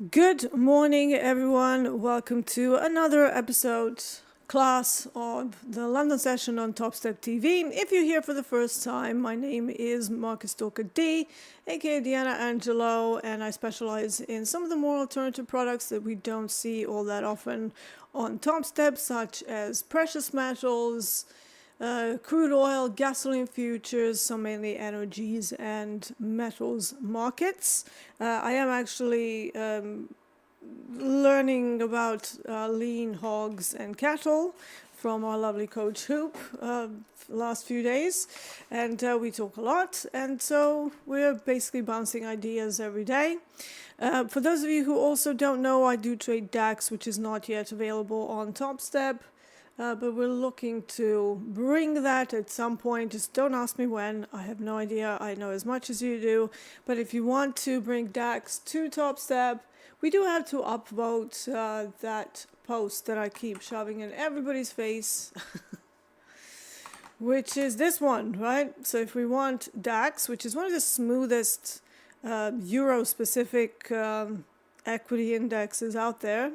Good morning, everyone. Welcome to another class of the London session on TopstepTV. If you're here for the first time, my name is Marcus Stalker Dee, aka Deeyana Angelo, and I specialize in some of the more alternative products that we don't see all that often on Topstep, such as precious metals, crude oil, gasoline futures, so mainly energies and metals markets. I am actually learning about lean hogs and cattle from our lovely coach Hoop last few days, and we talk a lot, and so we're basically bouncing ideas every day. For those of you who also don't know, I do trade DAX, which is not yet available on Topstep. But we're looking to bring that at some point. Just don't ask me when. I have no idea. I know as much as you do. But if you want to bring DAX to Topstep, we do have to upvote that post that I keep shoving in everybody's face, which is this one, right? So if we want DAX, which is one of the smoothest Euro-specific equity indexes out there,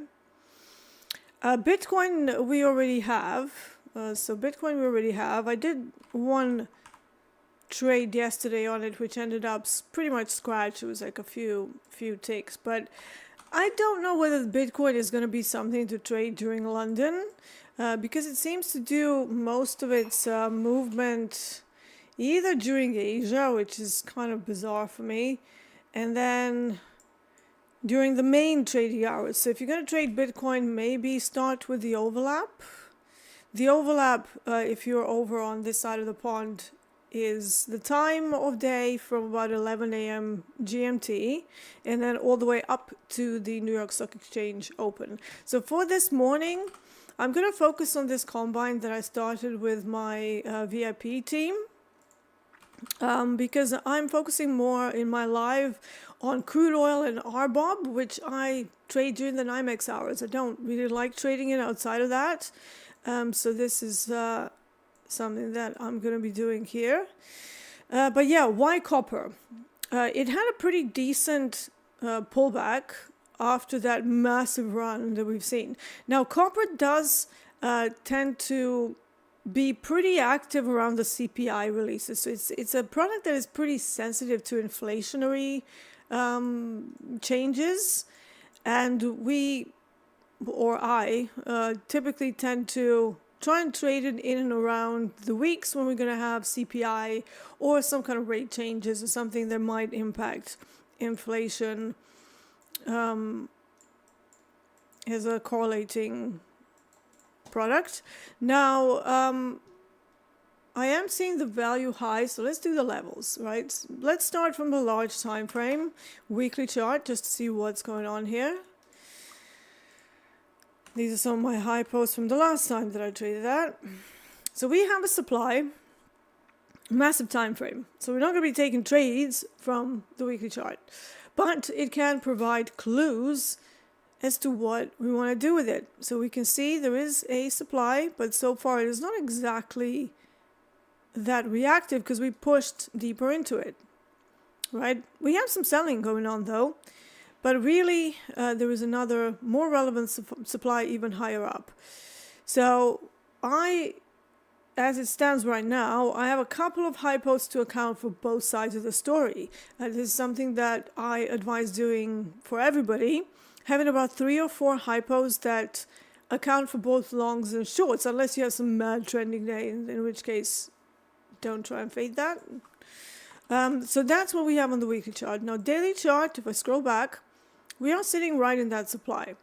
Bitcoin we already have. I did one trade yesterday on it, which ended up pretty much scratch. It was like a few ticks, but I don't know whether Bitcoin is going to be something to trade during London, because it seems to do most of its movement either during Asia, which is kind of bizarre for me, and then during the main trading hours. So if you're going to trade Bitcoin, maybe start with the overlap. The overlap, if you're over on this side of the pond, is the time of day from about 11 a.m. GMT and then all the way up to the New York Stock Exchange open. So for this morning, I'm going to focus on this combine that I started with my VIP team. Because I'm focusing more in my live on crude oil and RBOB, which I trade during the NYMEX hours. I don't really like trading it outside of that. So this is something that I'm going to be doing here. But yeah, why copper? It had a pretty decent pullback after that massive run that we've seen. Now, copper does tend to be pretty active around the CPI releases. So it's a product that is pretty sensitive to inflationary changes, and I typically tend to try and trade it in and around the weeks when we're going to have CPI or some kind of rate changes or something that might impact inflation as a correlating product. Now, I am seeing the value high, so let's do the levels, right? Let's start from the large time frame, weekly chart, just to see what's going on here. These are some of my high posts from the last time that I traded at. So we have a supply, massive time frame. So we're not going to be taking trades from the weekly chart, but it can provide clues as to what we want to do with it. So we can see there is a supply, but so far it is not exactly that reactive because we pushed deeper into it, right? We have some selling going on though, but really there is another more relevant supply even higher up. So as it stands right now, I have a couple of high posts to account for both sides of the story. This is something that I advise doing for everybody, having about 3 or 4 hypos that account for both longs and shorts, unless you have some mad trending day, in which case, don't try and fade that. So that's what we have on the weekly chart. Now, daily chart, if I scroll back, we are sitting right in that supply.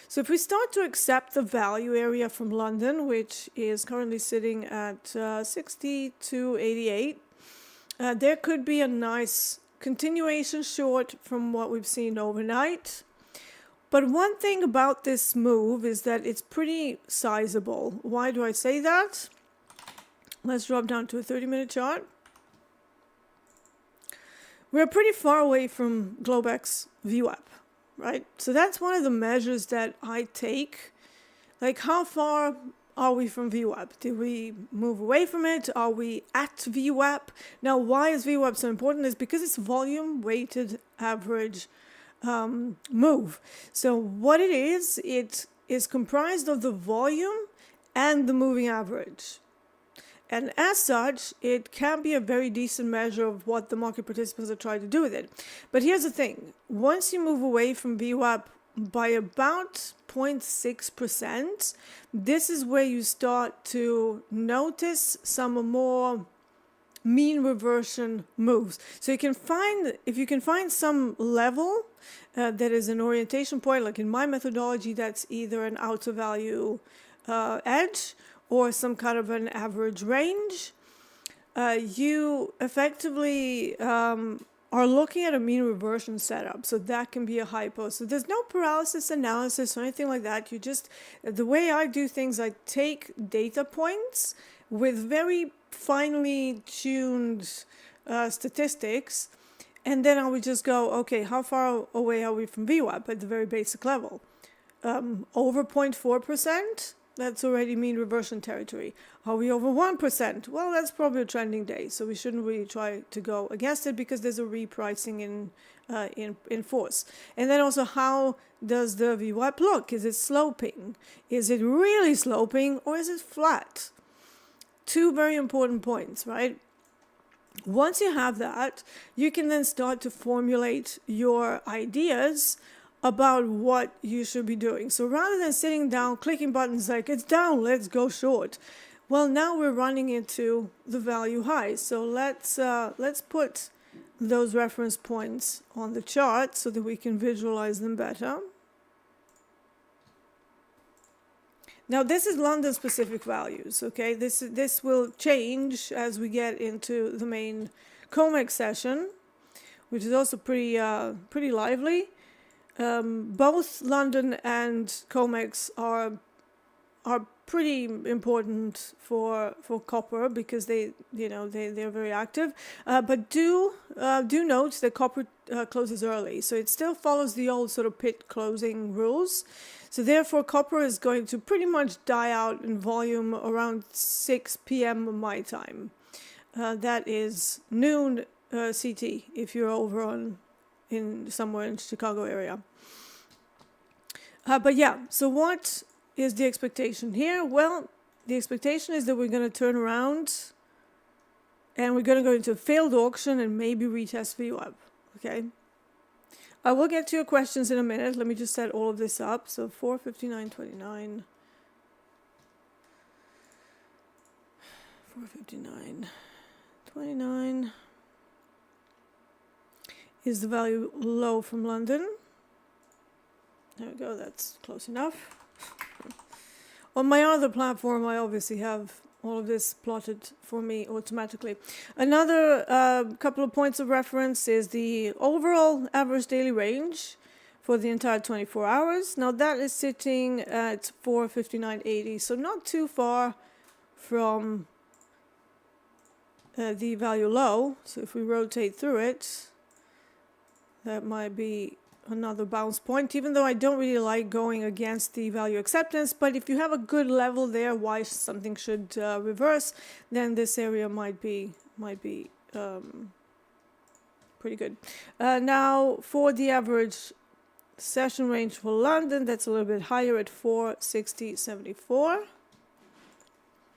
So if we start to accept the value area from London, which is currently sitting at 62.88, there could be a nice continuation short from what we've seen overnight. But one thing about this move is that it's pretty sizable. Why do I say that? Let's drop down to a 30-minute chart. We're pretty far away from Globex Vwap, right? So that's one of the measures that I take. Like, how far are we from Vwap? Did we move away from it? Are we at Vwap? Now, why is Vwap so important? Is because it's volume weighted average move. So what it is comprised of the volume and the moving average. And as such, it can be a very decent measure of what the market participants are trying to do with it. But here's the thing. Once you move away from Vwap by about 0.6%, this is where you start to notice some more mean reversion moves. So you can find, if you can find some level that is an orientation point, like in my methodology, that's either an outer value edge or some kind of an average range, you effectively are looking at a mean reversion setup. So that can be a hypo. So there's no paralysis analysis or anything like that. You just, the way I do things, I take data points with very finely tuned statistics, and then I would just go, okay, how far away are we from Vwap at the very basic level? Over 0.4%, that's already mean reversion territory. Are we over 1%? Well, that's probably a trending day, so we shouldn't really try to go against it because there's a repricing in force. And then also, how does the Vwap look? Is it sloping? Is it really sloping, or is it flat? Two very important points, right? Once you have that, you can then start to formulate your ideas about what you should be doing. So rather than sitting down, clicking buttons like, it's down, let's go short. Well, now we're running into the value highs. So let's put those reference points on the chart so that we can visualize them better. Now, this is London-specific values, okay? This will change as we get into the main COMEX session, which is also pretty lively. Both London and COMEX are pretty important for copper because they're very active. But do note that copper closes early, so it still follows the old sort of pit closing rules. So therefore, copper is going to pretty much die out in volume around 6 p.m. my time. That is noon CT if you're over in somewhere in Chicago area. But yeah, so what is the expectation here? Well, the expectation is that we're going to turn around and we're going to go into a failed auction and maybe retest Vwap. Okay. I will get to your questions in a minute. Let me just set all of this up. So 459.29. 459.29 is the value low from London. There we go, that's close enough. On my other platform, I obviously have all of this plotted for me automatically. Another couple of points of reference is the overall average daily range for the entire 24 hours. Now that is sitting at 459.80, so not too far from the value low. So if we rotate through it, that might be another bounce point, even though I don't really like going against the value acceptance. But if you have a good level there, why something should reverse, then this area might be pretty good. Now for the average session range for London, that's a little bit higher at 460.74.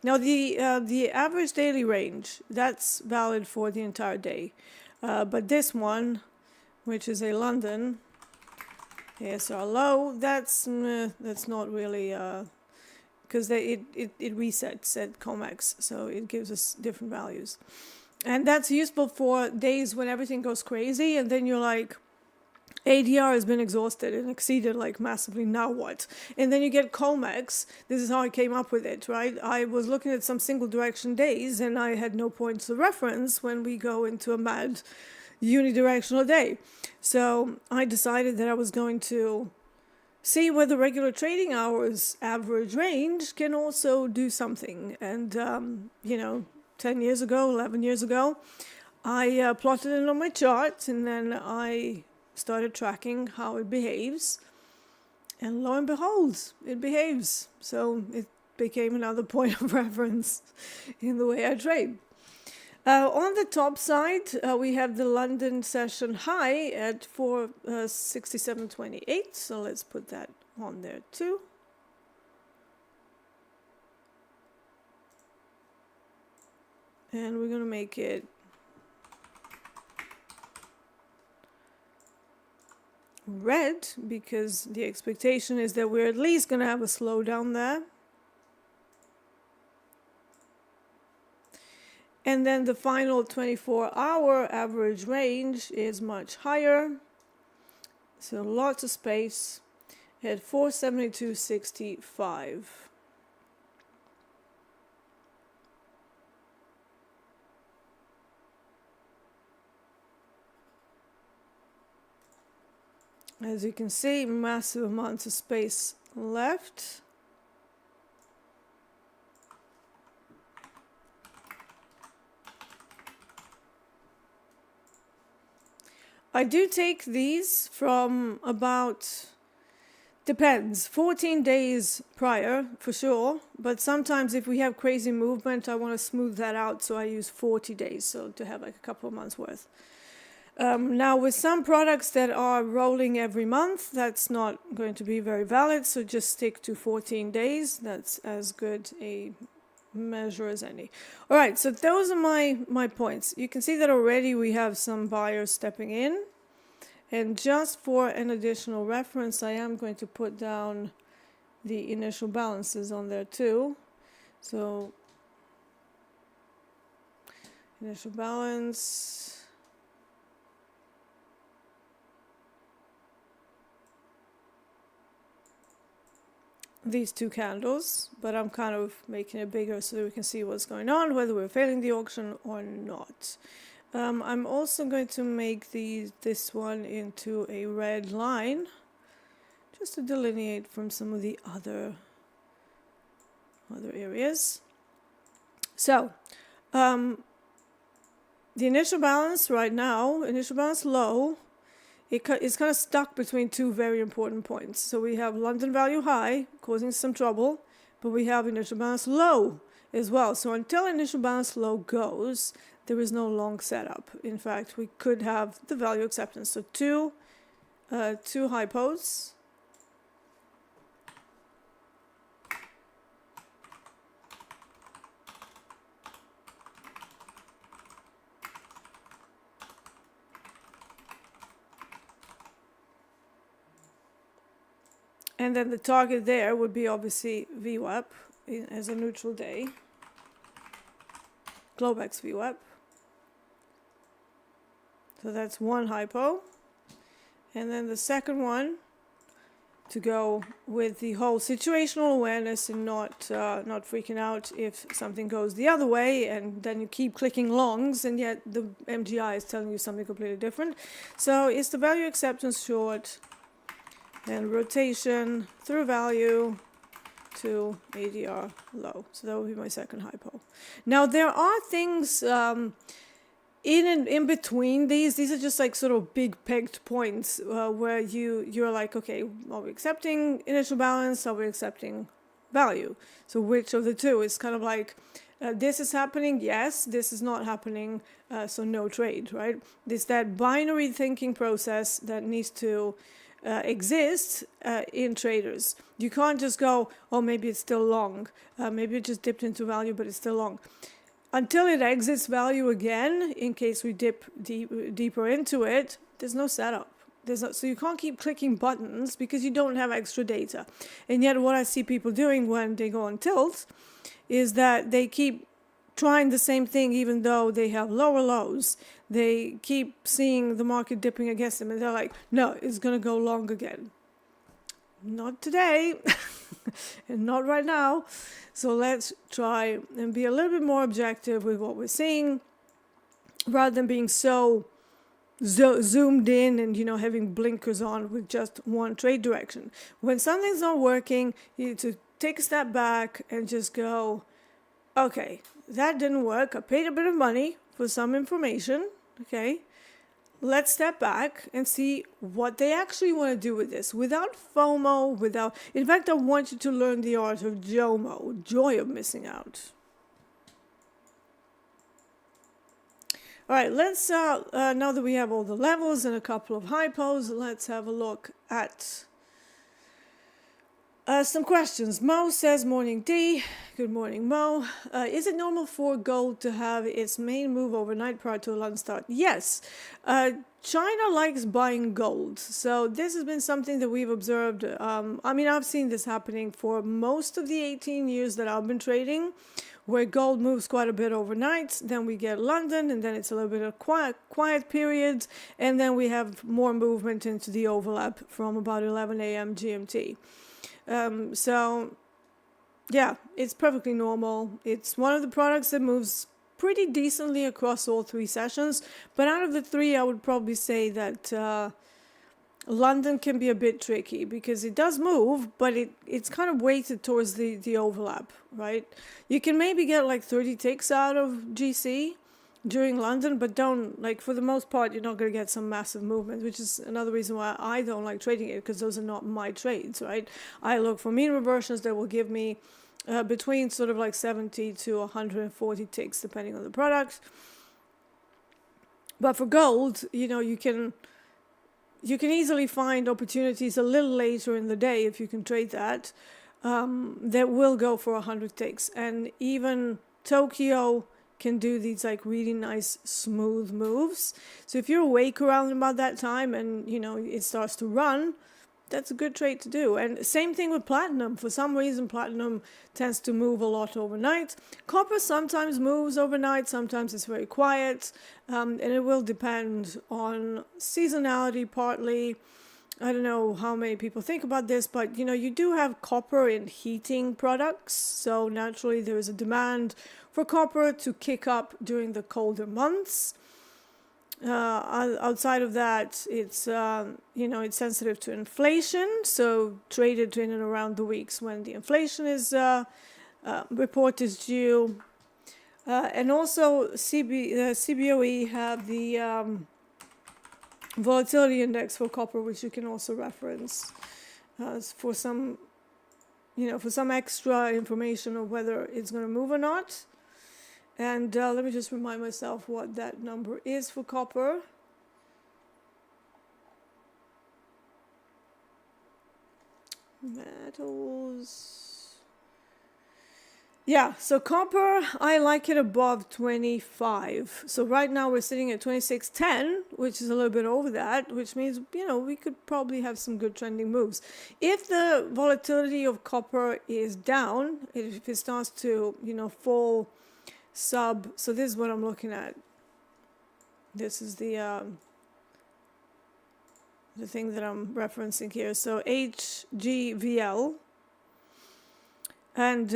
Now the average daily range, that's valid for the entire day, but this one, which is a London ASR low, that's not really because it resets at COMEX, so it gives us different values, and that's useful for days when everything goes crazy, and then you're like, ADR has been exhausted and exceeded like massively, now what? And then you get COMEX. This is how I came up with it, right? I was looking at some single direction days and I had no points of reference when we go into a mad unidirectional day. So I decided that I was going to see whether regular trading hours average range can also do something. And, 10 years ago, 11 years ago, I plotted it on my chart, and then I started tracking how it behaves, and lo and behold, it behaves. So it became another point of reference in the way I trade. On the top side, we have the London session high at 467.28. So let's put that on there too. And we're going to make it red because the expectation is that we're at least going to have a slowdown there. And then the final 24-hour average range is much higher. So lots of space at 472.65. As you can see, massive amounts of space left. I do take these from about, depends, 14 days prior for sure, but sometimes if we have crazy movement, I want to smooth that out, so I use 40 days, so to have like a couple of months worth. Now with some products that are rolling every month, that's not going to be very valid, so just stick to 14 days. That's as good a measure as any. All right, so those are my points. You can see that already we have some buyers stepping in, and just for an additional reference, I am going to put down the initial balances on there too. So initial balance, these two candles, but I'm kind of making it bigger so that we can see what's going on, whether we're failing the auction or not. I'm also going to make this one into a red line, just to delineate from some of the other areas. So, the initial balance right now, initial balance low, it's kind of stuck between two very important points. So we have London value high, causing some trouble, but we have initial balance low as well. So until initial balance low goes, there is no long setup. In fact, we could have the value acceptance. So two hypos. And then the target there would be obviously Vwap as a neutral day. Globex Vwap. So that's one hypo. And then the second one, to go with the whole situational awareness and not freaking out if something goes the other way, and then you keep clicking longs and yet the MGI is telling you something completely different. So it's the value acceptance short and rotation through value to ADR low. So that would be my second hypo. Now there are things in between these. These are just like sort of big pegged points where you're like, okay, are we accepting initial balance? Are we accepting value? So which of the two? It's kind of like this is happening, yes. This is not happening, so no trade, right? It's that binary thinking process that needs to exist in traders. You can't just go, oh, maybe it's still long. Maybe it just dipped into value, but it's still long. Until it exits value again, in case we dip deeper into it, there's no setup. So you can't keep clicking buttons because you don't have extra data. And yet what I see people doing when they go on tilt is that they keep trying the same thing even though they have lower lows. They keep seeing the market dipping against them and they're like, no, it's going to go long again. Not today and not right now. So let's try and be a little bit more objective with what we're seeing rather than being so zoomed in and, having blinkers on with just one trade direction. When something's not working, you need to take a step back and just go, okay, that didn't work. I paid a bit of money for some information. Okay, let's step back and see what they actually want to do with this without FOMO, in fact, I want you to learn the art of JOMO, joy of missing out. All right, let's, now that we have all the levels and a couple of hypos, let's have a look at some questions. Mo says, morning Dee. Good morning, Mo. Is it normal for gold to have its main move overnight prior to a London start? Yes. China likes buying gold. So this has been something that we've observed. I mean, I've seen this happening for most of the 18 years that I've been trading, where gold moves quite a bit overnight. Then we get London, and then it's a little bit of quiet period. And then we have more movement into the overlap from about 11 a.m. GMT. So, yeah, it's perfectly normal. It's one of the products that moves pretty decently across all 3 sessions. But out of the 3, I would probably say that London can be a bit tricky because it does move, but it's kind of weighted towards the overlap, right? You can maybe get like 30 ticks out of GC during London, but don't, like, for the most part, you're not going to get some massive movement, which is another reason why I don't like trading it, because those are not my trades, right? I look for mean reversions that will give me between sort of like 70 to 140 ticks, depending on the product. But for gold, you know, you can easily find opportunities a little later in the day, if you can trade that, that will go for 100 ticks. And even Tokyo can do these like really nice smooth moves. So if you're awake around about that time and, you know, it starts to run, that's a good trade to do. And same thing with platinum. For some reason, platinum tends to move a lot overnight. Copper sometimes moves overnight, sometimes it's very quiet, and it will depend on seasonality partly. I don't know how many people think about this, but, you know, you do have copper in heating products, so naturally there is a demand for copper to kick up during the colder months. Outside of that, it's, you know, it's sensitive to inflation, so traded in and around the weeks when the inflation is report is due. And also CBOE have the volatility index for copper, which you can also reference for some, you know, for some extra information of whether it's going to move or not. And let me just remind myself what that number is for copper. Metals. Yeah, so copper, I like it above 25. So right now we're sitting at 26.10, which is a little bit over that, which means, you know, we could probably have some good trending moves. If the volatility of copper is down, if it starts to, you know, fall sub, so this is what I'm looking at. This is the thing that I'm referencing here. So HGVL. And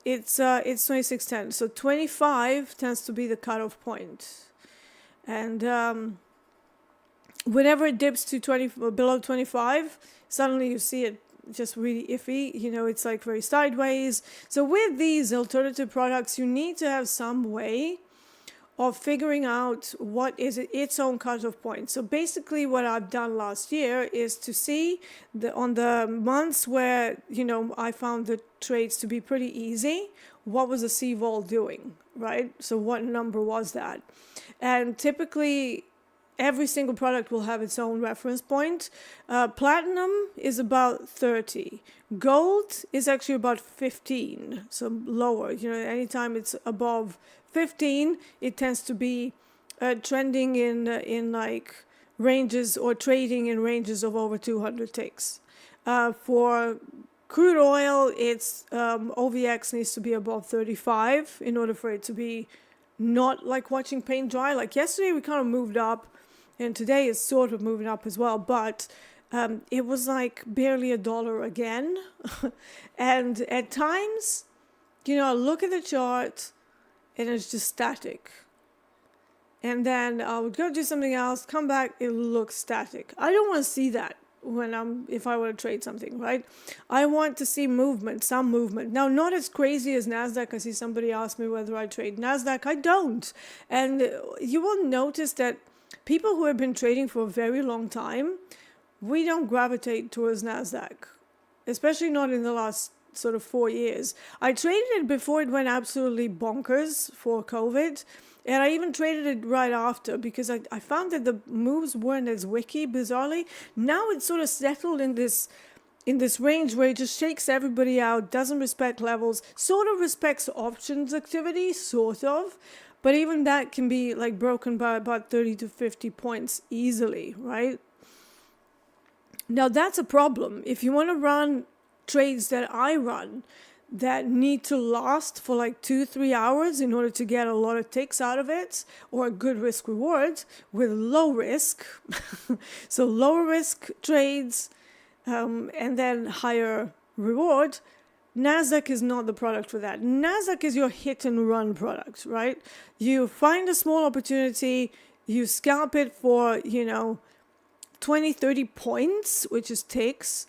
it's 26.10. So 25 tends to be the cutoff point. And whenever it dips to below 25, suddenly you see it just really iffy. You know, it's like very sideways. So with these alternative products, you need to have some way of figuring out what is its own cutoff point. So basically what I've done last year is to see on the months where, you know, I found the trades to be pretty easy, what was the C-vol doing, right? So what number was that? And typically every single product will have its own reference point. Platinum is about 30. Gold is actually about 15, so lower. You know, anytime it's above 15, it tends to be trending in like ranges or trading in ranges of over 200 ticks. For crude oil, it's OVX needs to be above 35 in order for it to be not like watching paint dry. Like yesterday, we kind of moved up, and today is sort of moving up as well, but it was like barely $1 again. And at times, you know, I look at the chart and it's just static. And then I would go do something else, come back, it looks static. I don't want to see that if I want to trade something, right? I want to see movement, some movement. Now, not as crazy as NASDAQ. I see somebody ask me whether I trade NASDAQ. I don't. And you will notice that people who have been trading for a very long time, we don't gravitate towards NASDAQ, especially not in the last sort of 4 years. I traded it before it went absolutely bonkers for COVID. And I even traded it right after because I found that the moves weren't as wicky, bizarrely. Now it's sort of settled in this range where it just shakes everybody out, doesn't respect levels, sort of respects options activity, sort of. But even that can be like broken by about 30 to 50 points easily, right? Now that's a problem. If you want to run trades that I run that need to last for like 2-3 hours in order to get a lot of ticks out of it, or a good risk reward with low risk, so lower risk trades, and then higher reward, Nasdaq is not the product for that. Nasdaq is your hit and run product, right? You find a small opportunity, you scalp it for, 20, 30 points, which is ticks,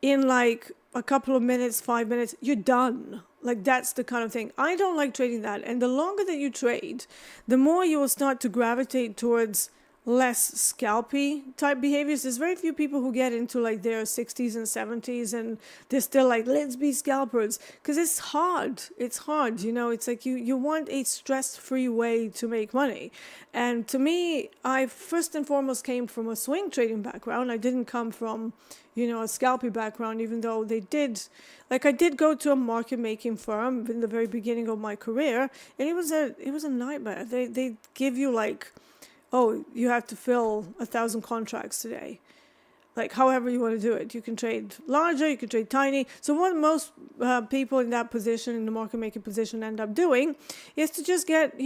in like a couple of minutes, 5 minutes, you're done. Like that's the kind of thing. I don't like trading that. And the longer that you trade, the more you will start to gravitate towards less scalpy type behaviors. There's very few people who get into like their 60s and 70s and they're still like, let's be scalpers, because it's hard. It's hard, it's like you want a stress-free way to make money. And to me, I first and foremost came from a swing trading background. I didn't come from a scalpy background, even though they did, like I did go to a market making firm in the very beginning of my career, and it was a nightmare. They give you like, oh, you have to fill 1,000 contracts today. Like however you want to do it. You can trade larger, you can trade tiny. So what most people in that position, in the market making position, end up doing is to just get,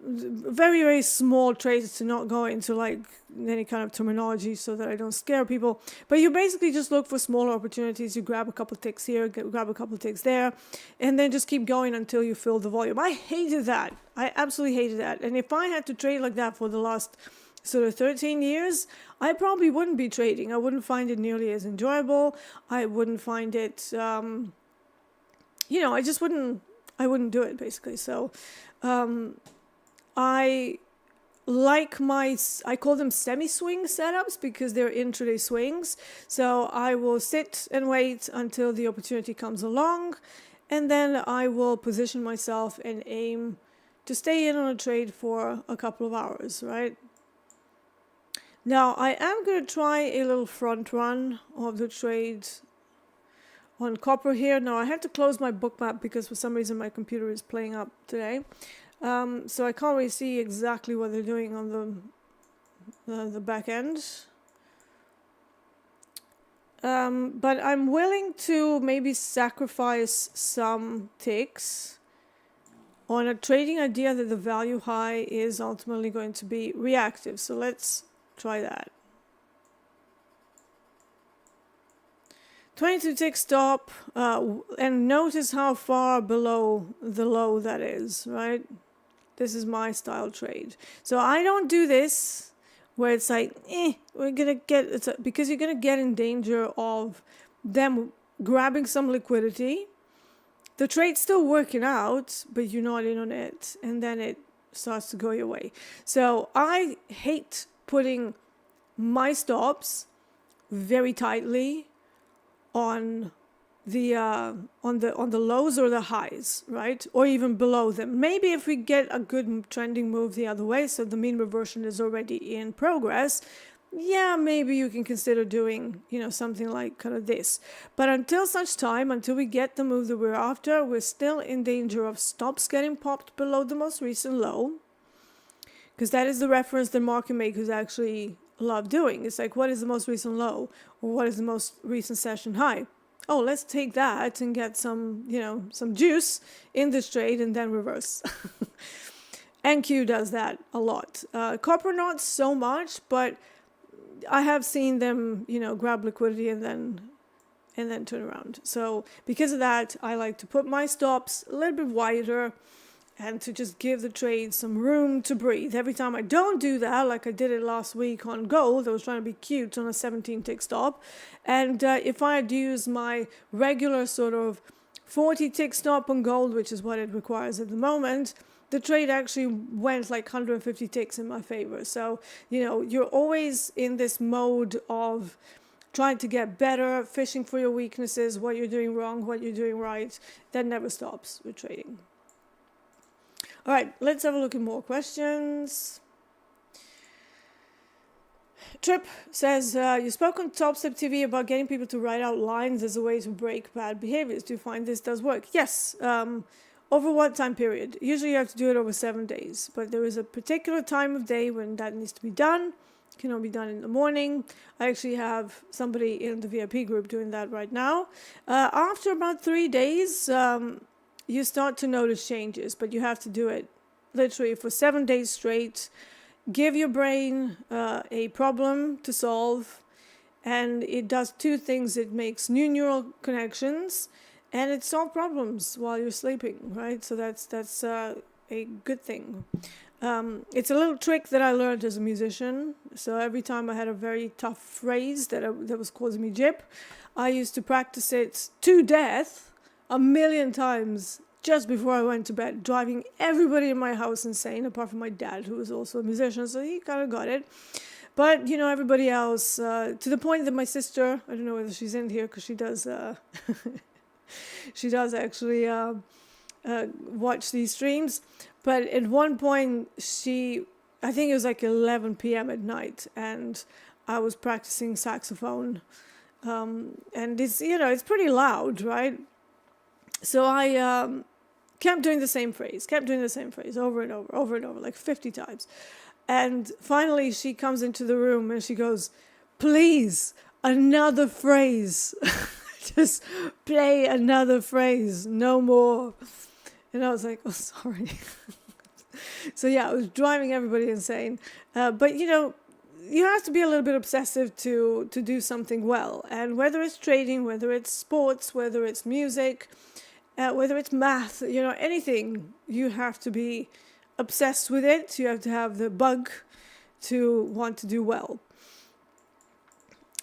very, very small trades, to not go into like any kind of terminology so that I don't scare people. But you basically just look for smaller opportunities. You grab a couple ticks here, grab a couple ticks there, and then just keep going until you fill the volume. I hated that. I absolutely hated that. And if I had to trade like that for the last sort of 13 years, I probably wouldn't be trading. I wouldn't find it nearly as enjoyable. I wouldn't find it, I wouldn't do it basically. So, I call them semi-swing setups because they're intraday swings. So I will sit and wait until the opportunity comes along, and then I will position myself and aim to stay in on a trade for a couple of hours, right? Now I am going to try a little front run of the trade on copper here. Now I had to close my bookmap because for some reason my computer is playing up today. So I can't really see exactly what they're doing on the back end. But I'm willing to maybe sacrifice some ticks on a trading idea that the value high is ultimately going to be reactive. So let's try that. 22 tick stop, and notice how far below the low that is, right? This is my style trade. So I don't do this where it's like, because you're going to get in danger of them grabbing some liquidity. The trade's still working out, but you're not in on it. And then it starts to go your way. So I hate putting my stops very tightly on the lows or the highs, right? Or even below them. Maybe if we get a good trending move the other way, so the mean reversion is already in progress, yeah, maybe you can consider doing, something like kind of this. But until such time, until we get the move that we're after, we're still in danger of stops getting popped below the most recent low, because that is the reference that market makers actually love doing. It's like, what is the most recent low, or what is the most recent session high? Oh, let's take that and get some, some juice in this trade and then reverse. NQ does that a lot. Copper not so much, but I have seen them, grab liquidity and then turn around. So because of that, I like to put my stops a little bit wider and to just give the trade some room to breathe. Every time I don't do that, like I did it last week on gold, I was trying to be cute on a 17 tick stop. And if I had used my regular sort of 40 tick stop on gold, which is what it requires at the moment, the trade actually went like 150 ticks in my favor. So, you're always in this mode of trying to get better, fishing for your weaknesses, what you're doing wrong, what you're doing right. That never stops with trading. All right, let's have a look at more questions. Trip says, you spoke on TopstepTV about getting people to write out lines as a way to break bad behaviors. Do you find this does work? Yes. Over what time period? Usually you have to do it over 7 days, but there is a particular time of day when that needs to be done. It can only be done in the morning. I actually have somebody in the VIP group doing that right now. After about 3 days, you start to notice changes, but you have to do it literally for 7 days straight. Give your brain a problem to solve, and it does two things. It makes new neural connections, and it solves problems while you're sleeping, right? So that's a good thing. It's a little trick that I learned as a musician. So every time I had a very tough phrase that was causing me jip, I used to practice it to death 1,000,000 times just before I went to bed, driving everybody in my house insane, apart from my dad, who was also a musician, so he kind of got it. But, you know, everybody else, to the point that my sister, I don't know whether she's in here, because she does, she does actually watch these streams, but at one point, I think it was like 11 p.m. at night, and I was practicing saxophone, and it's, you know, it's pretty loud, right? So I kept doing the same phrase over and over, like 50 times. And finally she comes into the room and she goes, please, another phrase. Just play another phrase, no more. And I was like, oh, sorry. So yeah, I was driving everybody insane. But you know, you have to be a little bit obsessive to do something well. And whether it's trading, whether it's sports, whether it's music, whether it's math, you know, anything, you have to be obsessed with it. You have to have the bug to want to do well.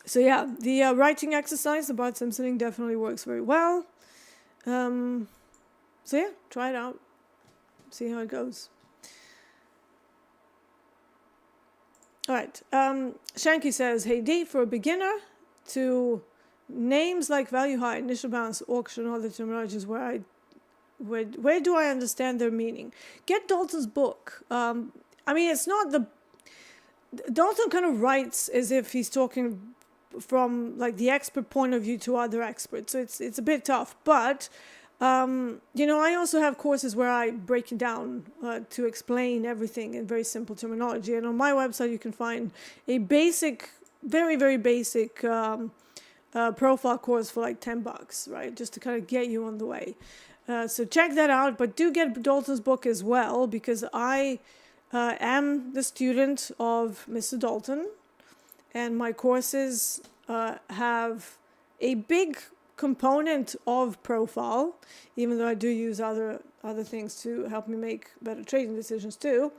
So yeah, the writing exercise, the Bart Simpsoning, definitely works very well. So yeah, try it out. See how it goes. All right. Shanky says, hey Dee, for a beginner to names like value high, initial balance, auction, all the terminologies where do I understand their meaning? Get Dalton's book. I mean, it's not Dalton kind of writes as if he's talking from like the expert point of view to other experts. So it's a bit tough, but you know, I also have courses where I break it down to explain everything in very simple terminology. And on my website, you can find a basic, very, very basic profile course for like $10, right? Just to kind of get you on the way. So check that out, but do get Dalton's book as well, because I am the student of Mr. Dalton, and my courses have a big component of profile, even though I do use other things to help me make better trading decisions too.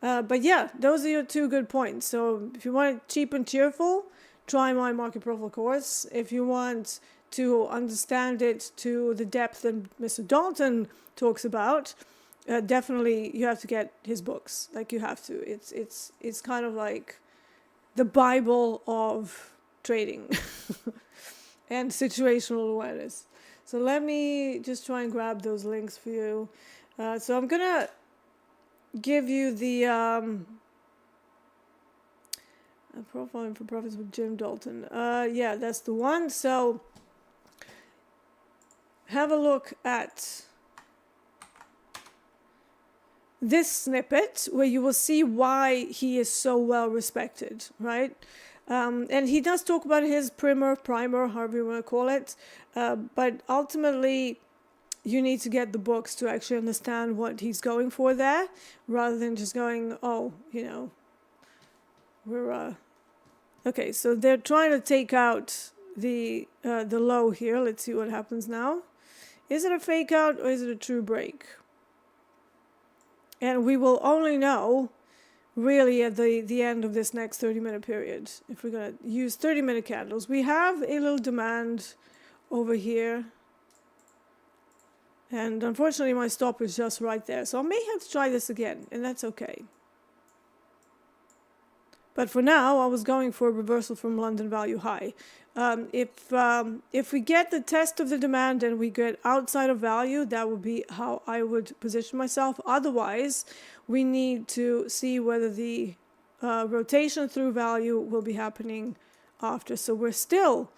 But yeah, those are your two good points. So if you want it cheap and cheerful, try my market profile course. If you want to understand it to the depth that Mr. Dalton talks about, definitely you have to get his books. Like, you have to. It's kind of like the Bible of trading and situational awareness. So let me just try and grab those links for you. So I'm gonna give you the Profiling for Profits with Jim Dalton. Yeah, that's the one. So have a look at this snippet where you will see why he is so well respected, right? And he does talk about his primer, however you want to call it. But ultimately, you need to get the books to actually understand what he's going for there, rather than just going, oh, you know, we're okay. So they're trying to take out the low here. Let's see what happens now. Is it a fake out or is it a true break? And we will only know really at the end of this next 30-minute period, if we're going to use 30-minute candles. We have a little demand over here, and unfortunately my stop is just right there, so I may have to try this again, and that's okay. But for now, I was going for a reversal from London value high. If we get the test of the demand and we get outside of value, that would be how I would position myself. Otherwise, we need to see whether the rotation through value will be happening after. So we're still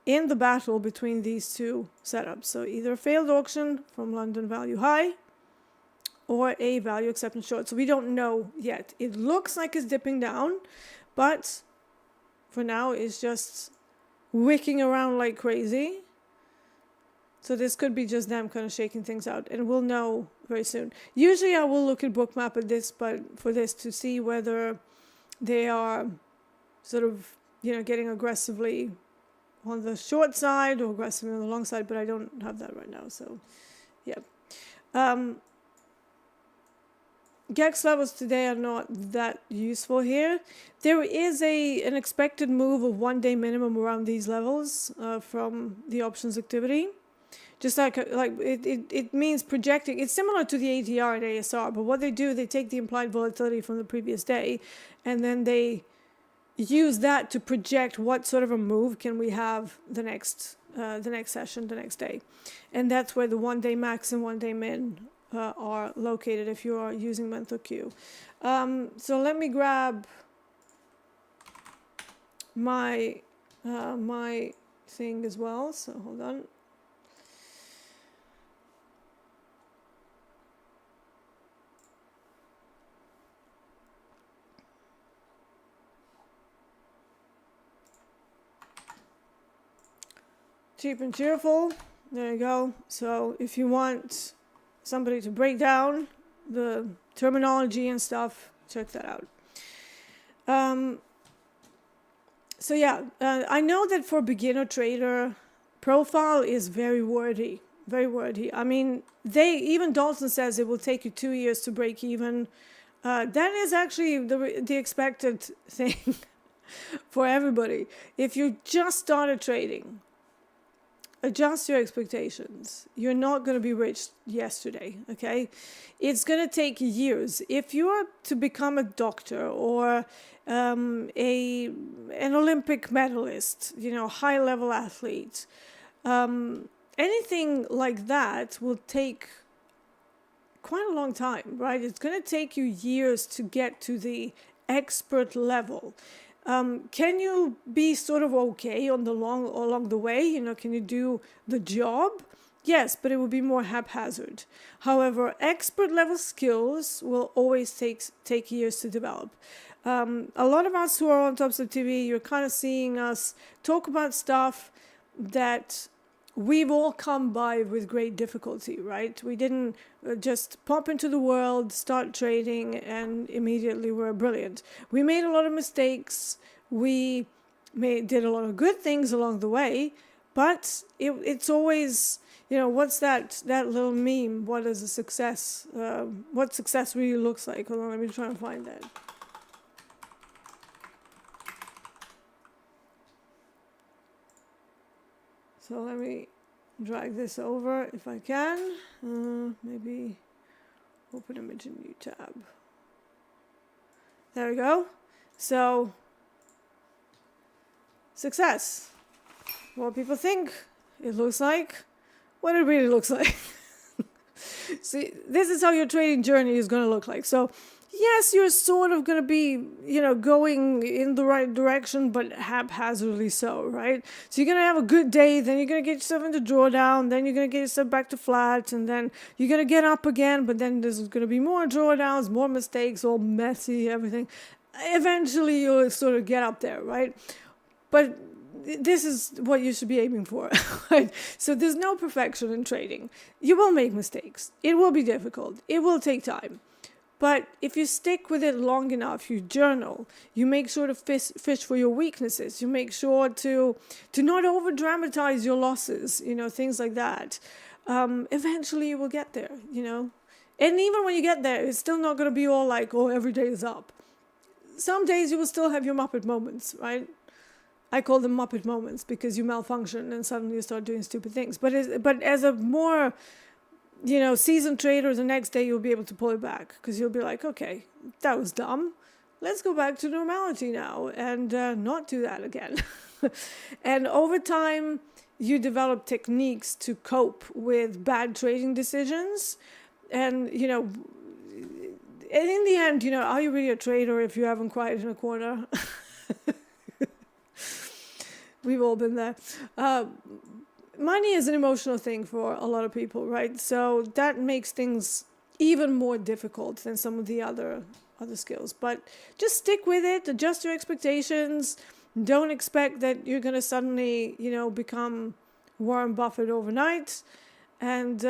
in the battle between these two setups. So either a failed auction from London value high or a value acceptance short. So we don't know yet. It looks like it's dipping down, but for now it's just wicking around like crazy. So this could be just them kind of shaking things out, and we'll know very soon. Usually I will look at Bookmap at this, but for this to see whether they are sort of, you know, getting aggressively on the short side or aggressively on the long side, but I don't have that right now. So yeah. GEX levels today are not that useful here. There is an expected move of 1 day minimum around these levels from the options activity. Just like it means projecting. It's similar to the ATR and ASR, but what they do, they take the implied volatility from the previous day, and then they use that to project what sort of a move can we have the next session, the next day. And that's where the 1 day max and 1 day min are located if you are using mental Q. So let me grab my my thing as well. So hold on. Cheap and cheerful. There you go. So if you want somebody to break down the terminology and stuff, check that out. So yeah, I know that for beginner trader, profile is very wordy, very wordy. I mean, even Dalton says it will take you 2 years to break even. That is actually the expected thing for everybody. If you just started trading, adjust your expectations. You're not going to be rich yesterday, okay? It's going to take years. If you're to become a doctor or an Olympic medalist, you know, high-level athlete, anything like that will take quite a long time, right? It's going to take you years to get to the expert level. Can you be sort of okay on along the way? You know, can you do the job? Yes, but it will be more haphazard. However, expert level skills will always take years to develop. A lot of us who are on TopstepTV, you're kind of seeing us talk about stuff that we've all come by with great difficulty, right? We didn't just pop into the world, start trading, and immediately we're brilliant. We made a lot of mistakes. We did a lot of good things along the way, but it's always, you know, what's that little meme? What is a success? What success really looks like? Hold on, let me try and find that. So let me drag this over if I can. Maybe open image in new tab. There we go. So, success. What people think it looks like, what it really looks like. See, this is how your trading journey is going to look like. So, yes, you're sort of going to be, you know, going in the right direction, but haphazardly so, right? So you're going to have a good day, then you're going to get yourself into drawdown, then you're going to get yourself back to flat, and then you're going to get up again, but then there's going to be more drawdowns, more mistakes, all messy, everything. Eventually, you'll sort of get up there, right? But this is what you should be aiming for, right? So there's no perfection in trading. You will make mistakes. It will be difficult. It will take time. But if you stick with it long enough, you journal, you make sure to fish for your weaknesses, you make sure to not over-dramatize your losses, you know, things like that. Eventually you will get there, you know. And even when you get there, it's still not going to be all like, oh, every day is up. Some days you will still have your Muppet moments, right? I call them Muppet moments because you malfunction and suddenly you start doing stupid things. But as a more, you know, seasoned trader, the next day you'll be able to pull it back because you'll be like, okay, that was dumb. let's go back to normality now and not do that again. And over time, you develop techniques to cope with bad trading decisions. And, you know, and in the end, you know, are you really a trader if you haven't cried in a corner? We've all been there. Money is an emotional thing for a lot of people, right? So that makes things even more difficult than some of the other skills. But just stick with it, adjust your expectations. Don't expect that you're going to suddenly, you know, become Warren Buffett overnight. And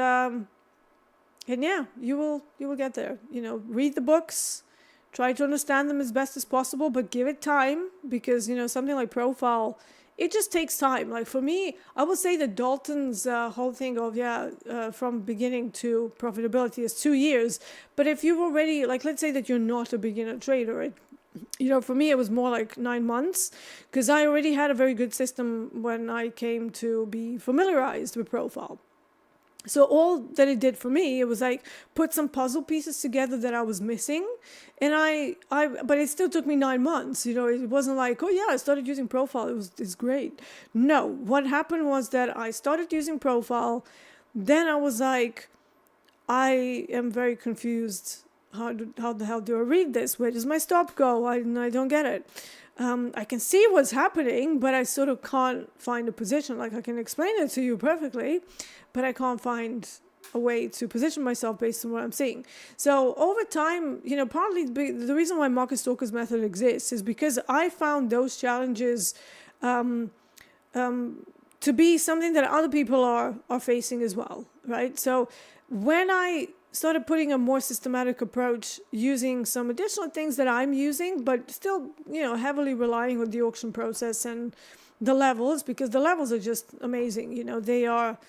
yeah, you will get there. You know, read the books, try to understand them as best as possible, but give it time, because, you know, something like profile, it just takes time. Like for me, I would say that Dalton's whole thing of, from beginning to profitability is 2 years. But if you've already, like, let's say that you're not a beginner trader, you know, for me, it was more like 9 months, because I already had a very good system when I came to be familiarized with profile. So all that it did for me, it was like put some puzzle pieces together that I was missing. And but it still took me 9 months. You know, it wasn't like, oh yeah, I started using profile. It's great. No, what happened was that I started using profile. Then I was like, I am very confused. How the hell do I read this? Where does my stop go? I don't get it. I can see what's happening, but I sort of can't find a position. Like I can explain it to you perfectly, but I can't find a way to position myself based on what I'm seeing. So over time, you know, partly the reason why Market Stalker's method exists is because I found those challenges to be something that other people are facing as well, right? So when I started putting a more systematic approach, using some additional things that I'm using, but still, you know, heavily relying on the auction process and the levels, because the levels are just amazing. You know, they are,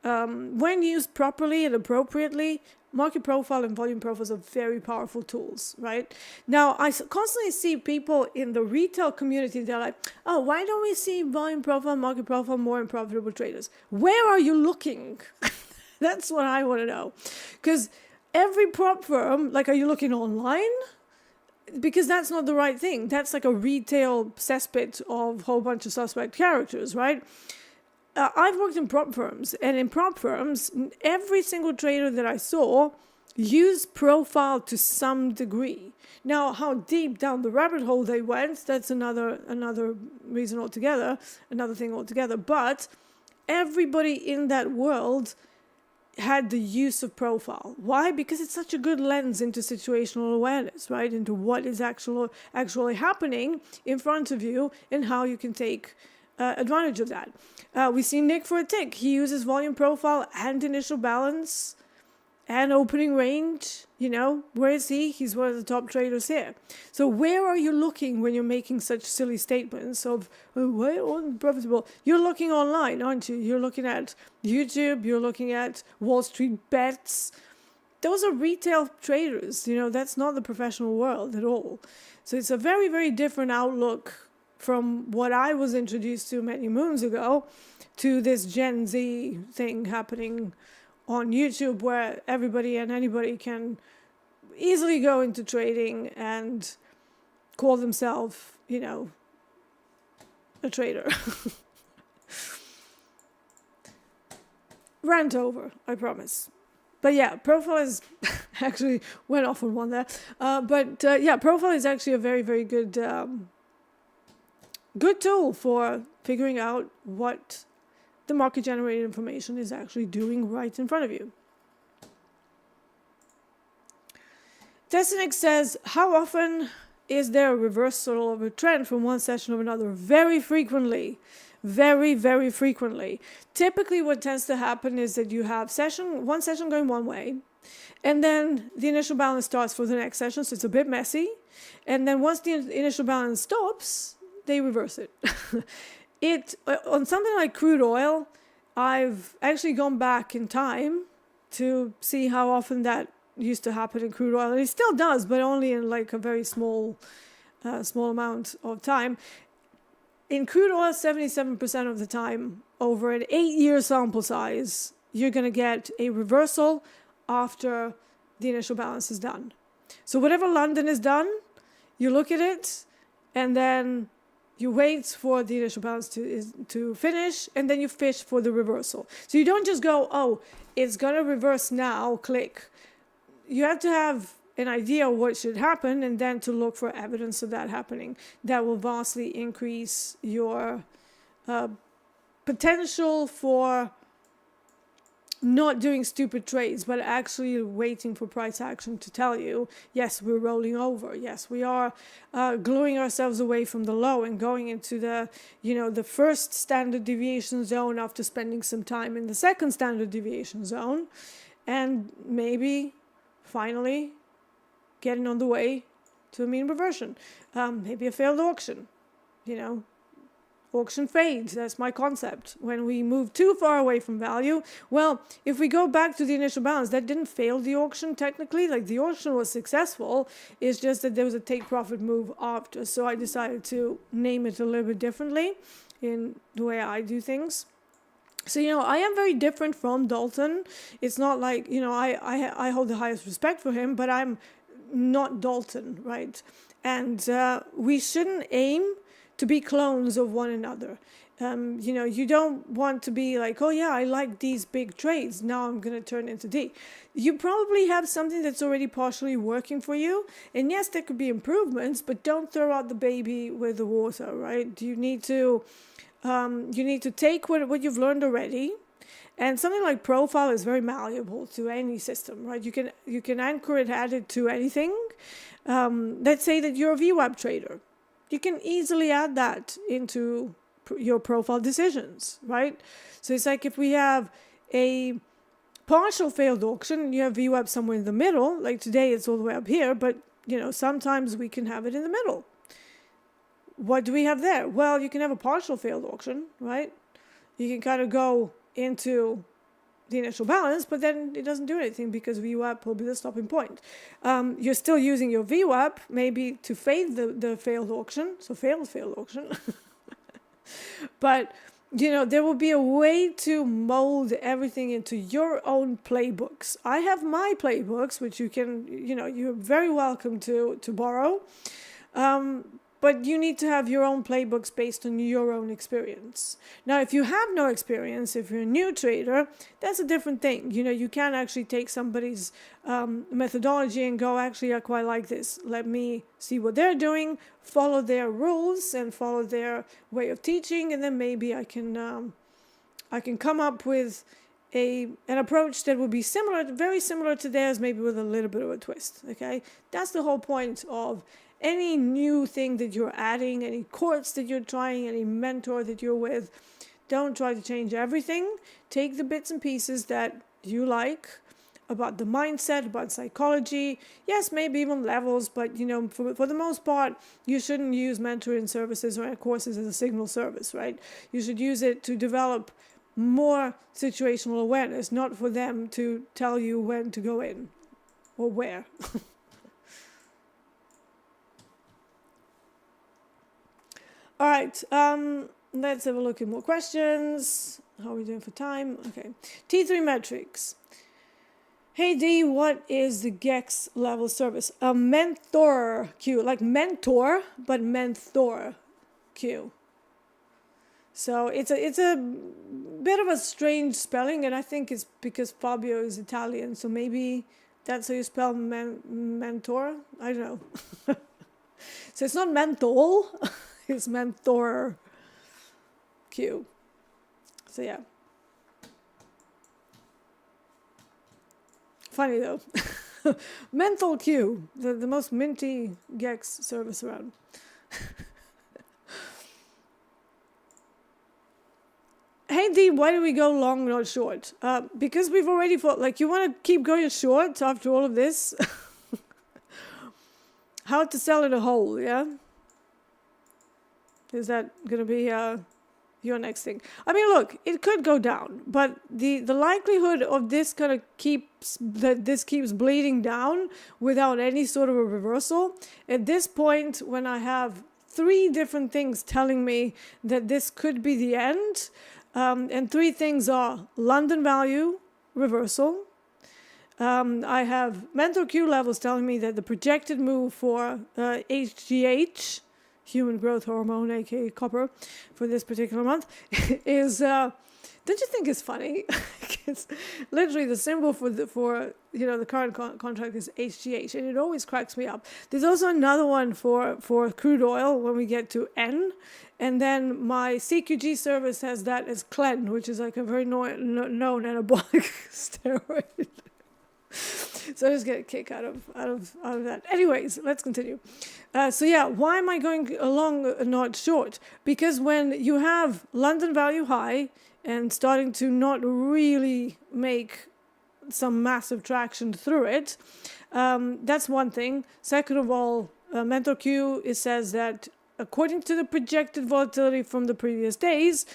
when used properly and appropriately, market profile and volume profiles are very powerful tools, right? Now, I constantly see people in the retail community, they're like, oh, why don't we see volume profile, market profile more in profitable traders? Where are you looking? That's what I want to know. Because every prop firm, like, are you looking online? Because that's not the right thing. That's like a retail cesspit of a whole bunch of suspect characters, right? I've worked in prop firms, and in prop firms, every single trader that I saw used profile to some degree. Now, how deep down the rabbit hole they went, that's another reason altogether, another thing altogether. But everybody in that world had the use of profile. Why? Because it's such a good lens into situational awareness, right? Into what is actually happening in front of you and how you can take advantage of that. We see Nick for a tick. He uses volume profile and initial balance and opening range. You know, where is he? He's one of the top traders here. So where are you looking when you're making such silly statements of, oh, why unprofitable? You're looking online, aren't you? You're looking at YouTube. You're looking at Wall Street bets. Those are retail traders. You know, that's not the professional world at all. So it's a very, very different outlook from what I was introduced to many moons ago to this Gen Z thing happening on YouTube, where everybody and anybody can easily go into trading and call themselves, you know, a trader. Rant over, I promise. But yeah, profile is actually went off on one there. Yeah, profile is actually a very, very good good tool for figuring out what the market generated information is actually doing right in front of you. Testanik says, how often is there a reversal of a trend from one session to another? Very frequently. Very, very frequently. Typically what tends to happen is that you have one session going one way, and then the initial balance starts for the next session, so it's a bit messy. And then once the initial balance stops, they reverse it. On something like crude oil, I've actually gone back in time to see how often that used to happen in crude oil, and it still does, but only in like a very small amount of time. In crude oil, 77% of the time, over an 8-year sample size, you're going to get a reversal after the initial balance is done. So whatever London is done, you look at it, and then you wait for the initial balance to finish, and then you fish for the reversal. So you don't just go, oh, it's going to reverse now, click. You have to have an idea of what should happen, and then to look for evidence of that happening. That will vastly increase your potential for not doing stupid trades, but actually waiting for price action to tell you, yes, we're rolling over. Yes, we are gluing ourselves away from the low and going into the, the first standard deviation zone after spending some time in the second standard deviation zone, and maybe finally getting on the way to a mean reversion. Maybe a failed auction, auction fades. That's my concept. When we move too far away from value, well, if we go back to the initial balance, that didn't fail the auction technically. Like, the auction was successful. It's just that there was a take profit move after. So I decided to name it a little bit differently in the way I do things. So, I am very different from Dalton. It's not like, I hold the highest respect for him, but I'm not Dalton, right? And we shouldn't aim to be clones of one another. You don't want to be like, oh yeah, I like these big trades, now I'm going to turn into D. You probably have something that's already partially working for you. And yes, there could be improvements, but don't throw out the baby with the water, right? You need to take what you've learned already. And something like profile is very malleable to any system, right? You can anchor it, add it to anything. Let's say that you're a Vwap trader. You can easily add that into your profile decisions, right? So it's like if we have a partial failed auction, you have Vwap somewhere in the middle, like today it's all the way up here, but sometimes we can have it in the middle. What do we have there? Well, you can have a partial failed auction, right? You can kind of go into the initial balance, but then it doesn't do anything because Vwap will be the stopping point. You're still using your Vwap maybe to fade the failed auction, so failed auction. But, there will be a way to mold everything into your own playbooks. I have my playbooks, which you can, you're very welcome to borrow. But you need to have your own playbooks based on your own experience. Now, if you have no experience, if you're a new trader, that's a different thing. You can actually take somebody's methodology and go, actually, I quite like this. Let me see what they're doing, follow their rules and follow their way of teaching, and then maybe I can come up with an approach that will be similar, very similar to theirs, maybe with a little bit of a twist. Okay, that's the whole point of any new thing that you're adding, any course that you're trying, any mentor that you're with. Don't try to change everything. Take the bits and pieces that you like about the mindset, about psychology. Yes, maybe even levels, but for the most part, you shouldn't use mentoring services or courses as a signal service, right? You should use it to develop more situational awareness, not for them to tell you when to go in or where. All right, let's have a look at more questions. How are we doing for time? Okay, T3 metrics. Hey Dee, what is the GEX level service? A mentor queue, like mentor, but mentor queue. So it's a bit of a strange spelling, and I think it's because Fabio is Italian, so maybe that's how you spell mentor. I don't know. So it's not menthol. It's mentor Q. So yeah. Funny though. Menthol Q, the most minty GEX service around. Hey Dee, why do we go long, not short? Because we've already fought, like, you want to keep going short after all of this? How to sell in a hole, yeah? Is that going to be your next thing? I mean, look, it could go down, but the likelihood of this kind of keeps bleeding down without any sort of a reversal, at this point, when I have 3 different things telling me that this could be the end, and 3 things are London value, reversal, I have mental Q levels telling me that the projected move for HGH, human growth hormone, aka copper, for this particular month is. Don't you think it's funny? It's literally the symbol for the current contract is HGH, and it always cracks me up. There's also another one for crude oil when we get to N, and then my CQG service has that as CLEN, which is like a very known anabolic steroid. So I just get a kick out of that. Anyways, let's continue. Why am I going long, not short? Because when you have London value high and starting to not really make some massive traction through it, that's one thing. Second of all, mental Q, it says that according to the projected volatility from the previous days,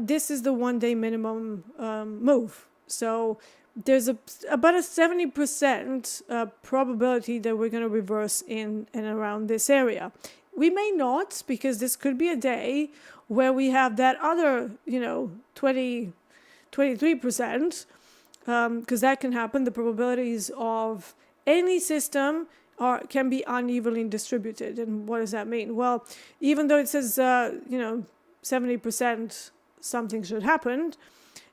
this is the 1 day minimum move. So there's about a 70% probability that we're going to reverse in and around this area. We may not, because this could be a day where we have that other, 23%, because that can happen. The probabilities of any system can be unevenly distributed. And what does that mean? Well, even though it says, 70% something should happen,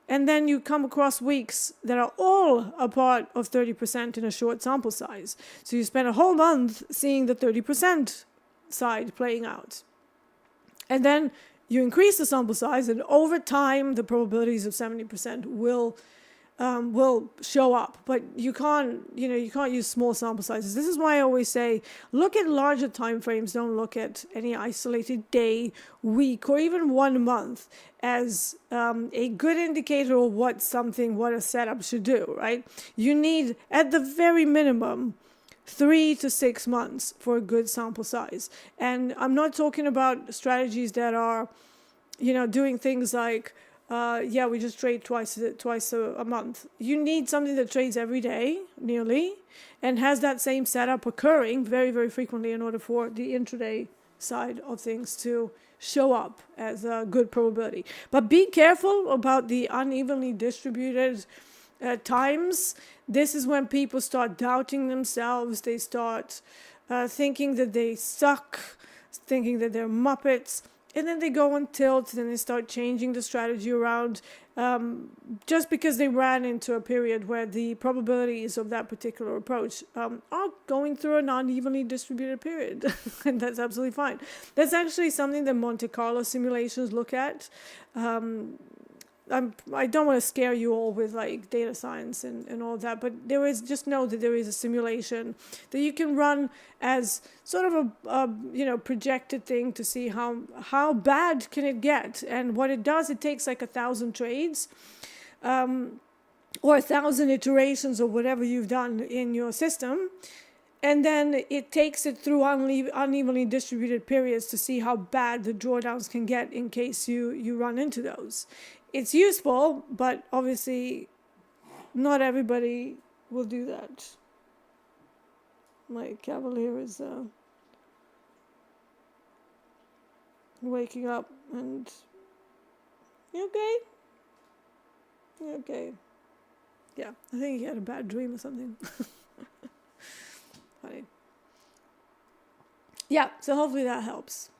and then you come across weeks that are all a part of 30% in a short sample size. So you spend a whole month seeing the 30% side playing out. And then you increase the sample size, and over time, the probabilities of 70% will show up. But you can't use small sample sizes. This is why I always say, look at larger time frames. Don't look at any isolated day, week, or even 1 month as a good indicator of what a setup should do, right? You need, at the very minimum, 3 to 6 months for a good sample size. And I'm not talking about strategies that are, doing things like, we just trade twice a month. You need something that trades every day, nearly, and has that same setup occurring very, very frequently in order for the intraday side of things to show up as a good probability. But be careful about the unevenly distributed times. This is when people start doubting themselves. They start thinking that they suck, thinking that they're muppets. And then they go on tilt, and they start changing the strategy around just because they ran into a period where the probabilities of that particular approach are going through an unevenly distributed period. And that's absolutely fine. That's actually something that Monte Carlo simulations look at. I don't want to scare you all with like data science and all that, but just know that there is a simulation that you can run as sort of a projected thing to see how bad can it get. And what it does, it takes like 1,000 trades or 1,000 iterations of whatever you've done in your system. And then it takes it through unevenly distributed periods to see how bad the drawdowns can get in case you run into those. It's useful, but obviously not everybody will do that. My cavalier is waking up, and you okay? You okay? Yeah, I think he had a bad dream or something. Funny. Yeah, so hopefully that helps.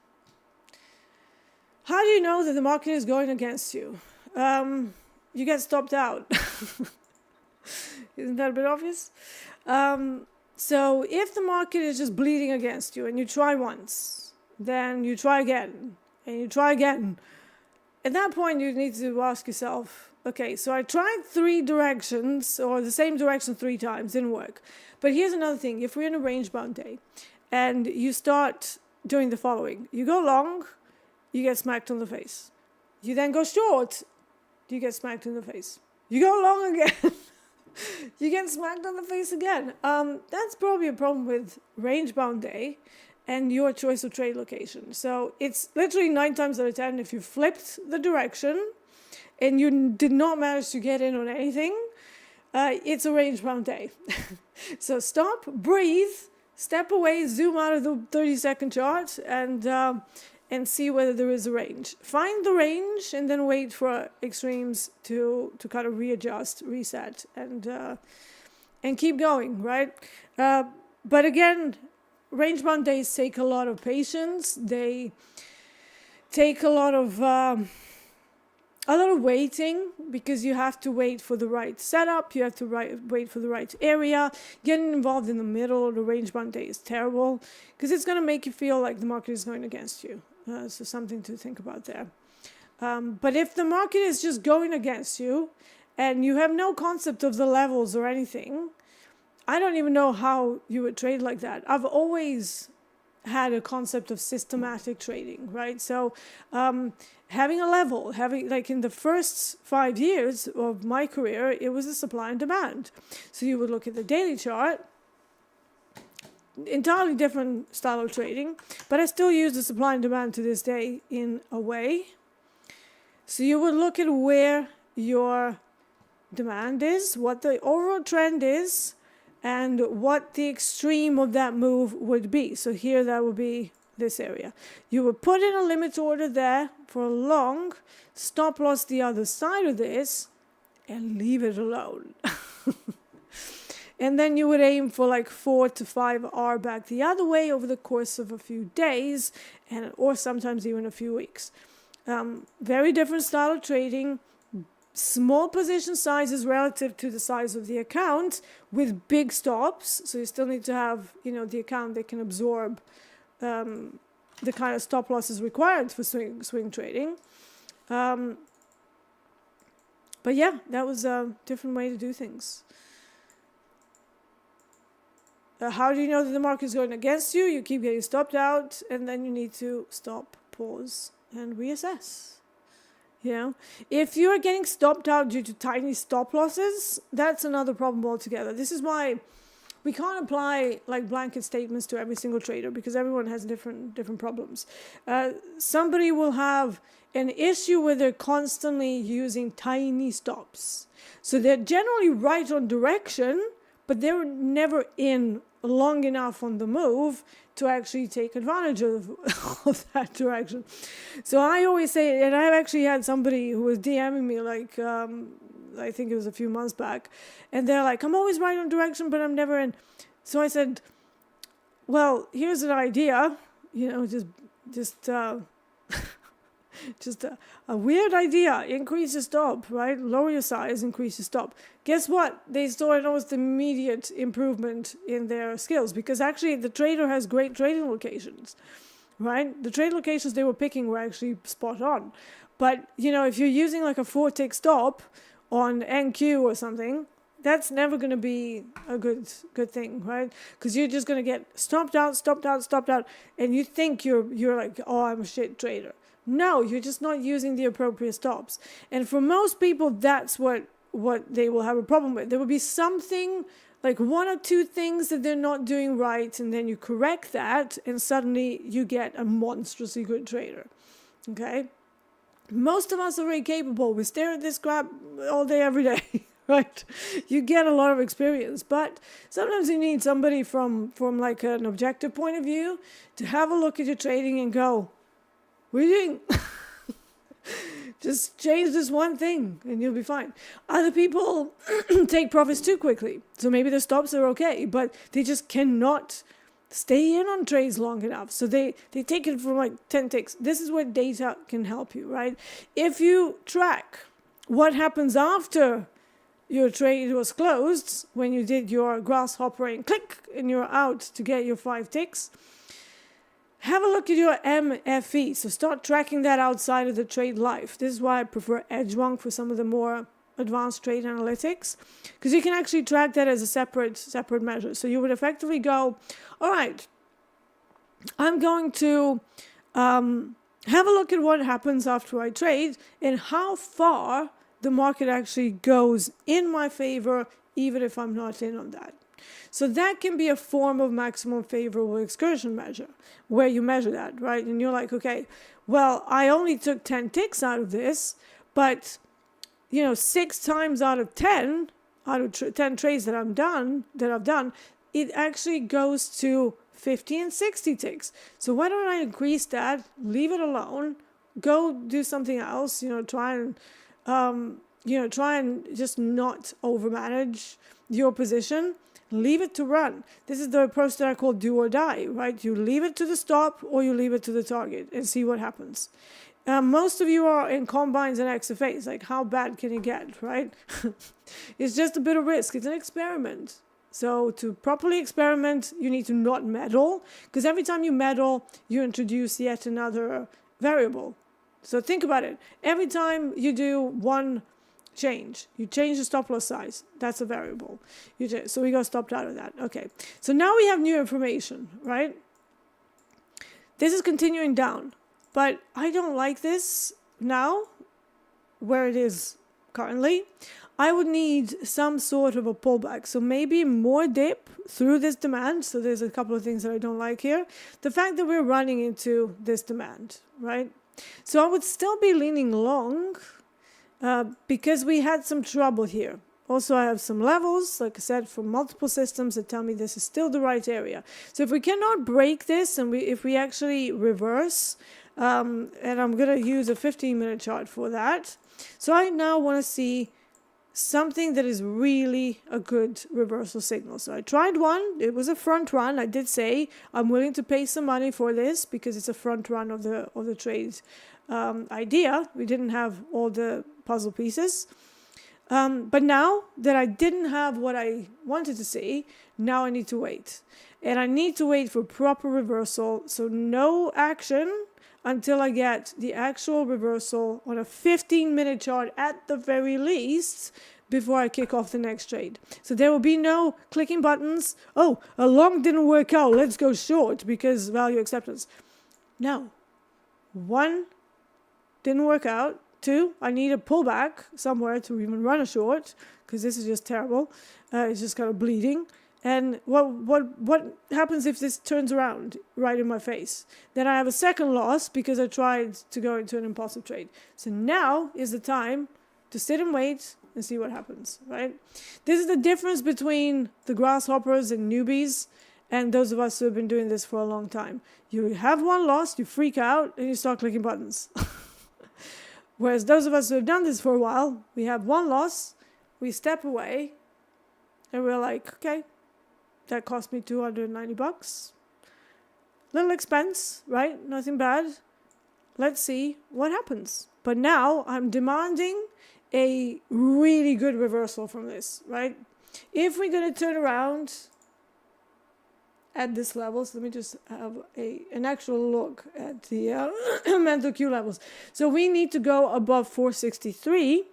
How do you know that the market is going against you? You get stopped out. Isn't that a bit obvious? So if the market is just bleeding against you and you try once, then you try again, and you try again. At that point, you need to ask yourself, okay, so I tried 3 directions or the same direction 3 times, didn't work. But here's another thing. If we're in a range-bound day and you start doing the following, you go long, you get smacked on the face. You then go short, you get smacked in the face. You go long again, you get smacked on the face again. That's probably a problem with range-bound day and your choice of trade location. So it's literally 9 times out of 10, if you flipped the direction and you did not manage to get in on anything, it's a range-bound day. So stop, breathe, step away, zoom out of the 30-second chart, and see whether there is a range. Find the range and then wait for extremes to kind of readjust, reset, and and keep going, right? But again, range bound days take a lot of patience. They take a lot of waiting, because you have to wait for the right setup, you have to wait for the right area. Getting involved in the middle of the range bound day is terrible, because it's going to make you feel like the market is going against you. So something to think about there. But if the market is just going against you and you have no concept of the levels or anything, I don't even know how you would trade like that. I've always had a concept of systematic trading, right? So having a level, like in the first 5 years of my career, it was a supply and demand. So you would look at the daily chart, entirely different style of trading, but I still use the supply and demand to this day in a way. So you would look at where your demand is, what the overall trend is, and what the extreme of that move would be. So here that would be this area. You would put in a limit order there for a long, stop loss the other side of this, and leave it alone. And then you would aim for like 4 to 5 R back the other way over the course of a few days, or sometimes even a few weeks. Very different style of trading. Small position sizes relative to the size of the account with big stops. So you still need to have, the account that can absorb the kind of stop losses required for swing trading. But yeah, that was a different way to do things. How do you know that the market is going against you? You keep getting stopped out, and then you need to stop, pause, and reassess. If you're getting stopped out due to tiny stop losses, that's another problem altogether. This is why we can't apply like blanket statements to every single trader, because everyone has different problems. Somebody will have an issue where they're constantly using tiny stops. So they're generally right on direction, but they're never in long enough on the move to actually take advantage of that direction. So I always say, and I've actually had somebody who was DMing me like, I think it was a few months back, and they're like, I'm always right on direction, but I'm never in. So I said, well, here's an idea, just a weird idea. Increase your stop, right? Lower your size, increase your stop. Guess what? They saw an almost immediate improvement in their skills, because actually the trader has great trading locations, right? The trade locations they were picking were actually spot on. But, if you're using like a 4-tick stop on NQ or something, that's never going to be a good thing, right? Because you're just going to get stopped out, and you think you're like, oh, I'm a shit trader. No, you're just not using the appropriate stops. And for most people, that's what they will have a problem with. There will be something, like 1 or 2 things that they're not doing right, and then you correct that, and suddenly you get a monstrously good trader. Okay? Most of us are very capable. We stare at this crap all day, every day. Right? You get a lot of experience, but sometimes you need somebody from like an objective point of view to have a look at your trading and go, what are you doing? Just change this one thing and you'll be fine. Other people take profits too quickly. So maybe their stops are okay, but they just cannot stay in on trades long enough. So they take it from like 10 ticks. This is where data can help you, right? If you track what happens after your trade was closed, when you did your grasshopper and click and you're out to get your 5 ticks, have a look at your MFE. So start tracking that outside of the trade life. This is why I prefer Edgewonk for some of the more advanced trade analytics, because you can actually track that as a separate measure. So you would effectively go, all right, I'm going to have a look at what happens after I trade and how far the market actually goes in my favor, even if I'm not in on that. So that can be a form of maximum favorable excursion measure, where you measure that, right? And you're like, okay, well, I only took 10 ticks out of this, but 6 times out of 10 10 trades that I've done, it actually goes to 50 and 60 ticks. So why don't I increase that, leave it alone, go do something else, try and try and just not overmanage your position. Leave it to run. This is the approach that I call do or die, right? You leave it to the stop or you leave it to the target and see what happens. Most of you are in combines and XFAs. Like, how bad can it get, right? It's just a bit of risk. It's an experiment. So to properly experiment, you need to not meddle, because every time you meddle, you introduce yet another variable. So think about it. Every time you do one change, you change the stop loss size. That's a variable. So we got stopped out of that. Okay. So now we have new information, right? This is continuing down, but I don't like this now where it is currently. I would need some sort of a pullback. So maybe more dip through this demand. So there's a couple of things that I don't like here. The fact that we're running into this demand, right? So I would still be leaning long because we had some trouble here. Also, I have some levels, like I said, from multiple systems that tell me this is still the right area. So if we cannot break this and if we actually reverse, and I'm going to use a 15-minute chart for that. So I now want to see something that is really a good reversal signal. So I tried one. It was a front run. I did say I'm willing to pay some money for this because it's a front run of the trade idea. We didn't have all the puzzle pieces. But now that I didn't have what I wanted to see, now I need to wait. And I need to wait for proper reversal. So no action until I get the actual reversal on a 15-minute chart at the very least before I kick off the next trade. So there will be no clicking buttons. Oh, a long didn't work out. Let's go short because value acceptance. No. 1, didn't work out. 2, I need a pullback somewhere to even run a short because this is just terrible. It's just kind of bleeding. And what happens if this turns around right in my face? Then I have a second loss because I tried to go into an impulsive trade. So now is the time to sit and wait and see what happens, right? This is the difference between the grasshoppers and newbies and those of us who have been doing this for a long time. You have one loss, you freak out, and you start clicking buttons. Whereas those of us who have done this for a while, we have one loss, we step away, and we're like, okay, that cost me $290. Little expense, right? Nothing bad. Let's see what happens. But now I'm demanding a really good reversal from this, right? If we're going to turn around at this level, so let me just have an actual look at the mental Q levels. So we need to go above 463,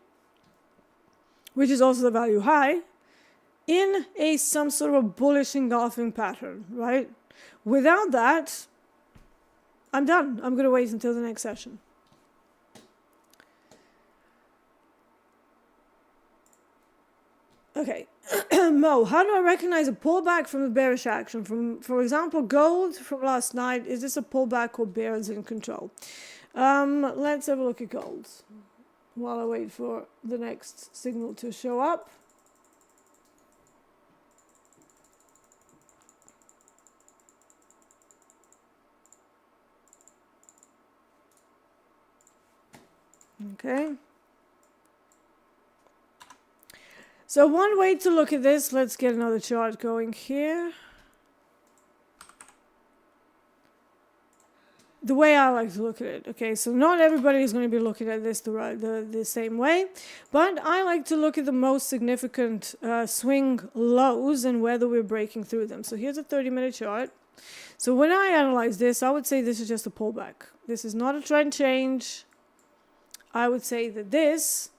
which is also the value high, in some sort of a bullish engulfing pattern, right? Without that, I'm done. I'm going to wait until the next session. Okay. Mo, how do I recognize a pullback from a bearish action? For example, gold from last night, is this a pullback or bears in control? Let's have a look at gold while I wait for the next signal to show up. Okay. So one way to look at this, let's get another chart going here. The way I like to look at it, okay, so not everybody is going to be looking at this the same way, but I like to look at the most significant swing lows and whether we're breaking through them. So here's a 30-minute chart. So when I analyze this, I would say this is just a pullback. This is not a trend change. I would say that this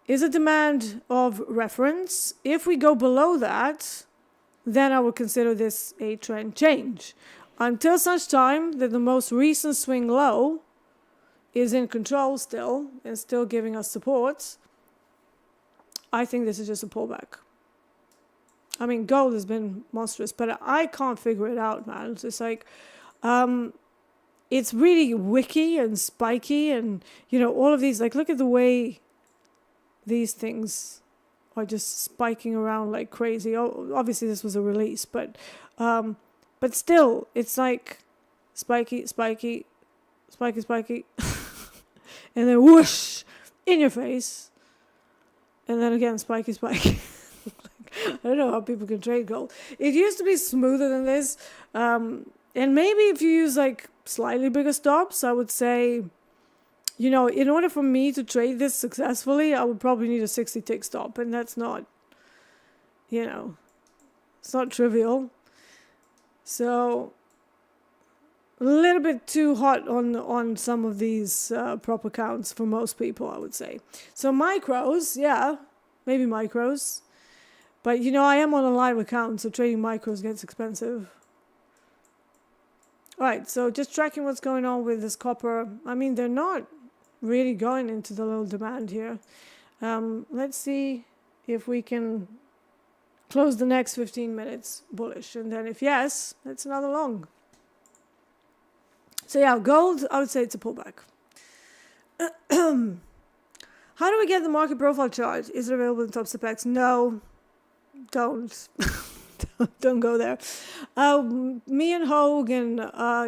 is a demand of reference. If we go below that, then I would consider this a trend change. Until such time that the most recent swing low is in control still and still giving us support, I think this is just a pullback. I mean, gold has been monstrous, but I can't figure it out, man. It's just like, it's really wicky and spiky and, all of these, like, look at the way these things are just spiking around like crazy. Oh, obviously this was a release, but still, it's like spiky, spiky, spiky, spiky, and then whoosh, in your face. and then again, spiky. I don't know how people can trade gold. It used to be smoother than this. And maybe if you use like slightly bigger stops, I would say, you know, in order for me to trade this successfully, I would probably need a 60 tick stop. And that's not, you know, it's not trivial. So a little bit too hot on some of these prop accounts for most people, I would say. So micros, yeah, maybe micros. But, you know, I am on a live account, so trading micros gets expensive. All right, so just tracking what's going on with this copper. I mean, they're not really going into the little demand here. Let's see if we can close the next 15 minutes bullish. And then if yes, that's another long. So yeah, gold, I would say it's a pullback. How do we get the market profile chart? Is it available in Topstep? No, don't. Don't go there. Me and Hogue and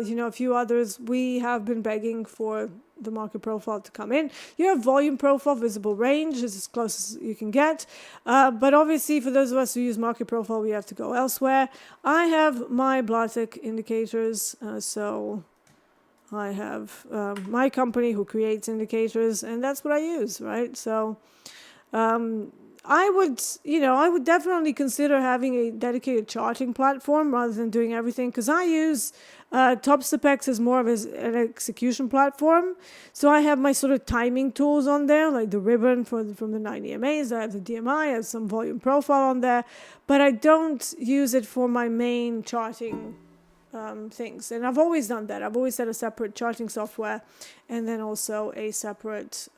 you know, a few others, we have been begging for the market profile to come in. You have volume profile, visible range is as close as you can get. But obviously, for those of us who use market profile, we have to go elsewhere. I have my Blatek indicators, so I have my company who creates indicators, and that's what I use, right? So I would definitely consider having a dedicated charting platform rather than doing everything, because I use Topstep as more of an execution platform. So I have my sort of timing tools on there, like the ribbon from the 9 EMAs. I have the DMI, I have some volume profile on there, but I don't use it for my main charting things. And I've always done that. I've always had a separate charting software and then also a separate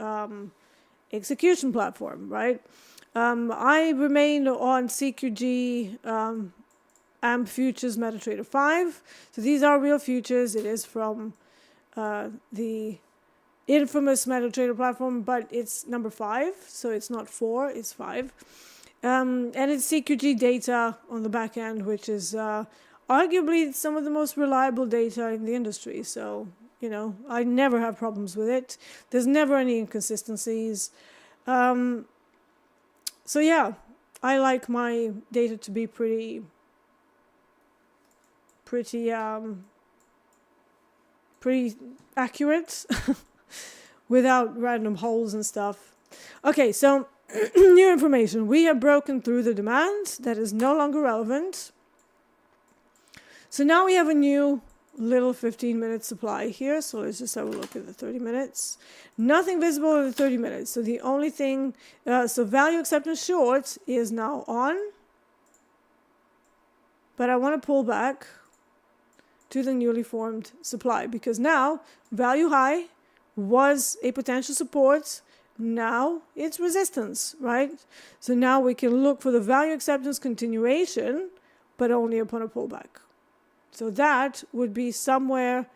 execution platform, right? I remain on CQG AMP Futures MetaTrader 5. So these are real futures. It is from the infamous MetaTrader platform, but it's number 5. So it's not 4, it's 5. And it's CQG data on the back end, which is arguably some of the most reliable data in the industry. So, you know, I never have problems with it. There's never any inconsistencies. So yeah, I like my data to be pretty accurate without random holes and stuff. Okay, so new information. We have broken through the demand. That is no longer relevant. So now we have a new little 15-minute supply here. So let's just have a look at the 30 minutes. Nothing visible in the 30 minutes. So the only thing, so value acceptance short is now on. But I want to pull back to the newly formed supply, because now value high was a potential support. Now it's resistance, right? So now we can look for the value acceptance continuation, but only upon a pullback. So that would be somewhere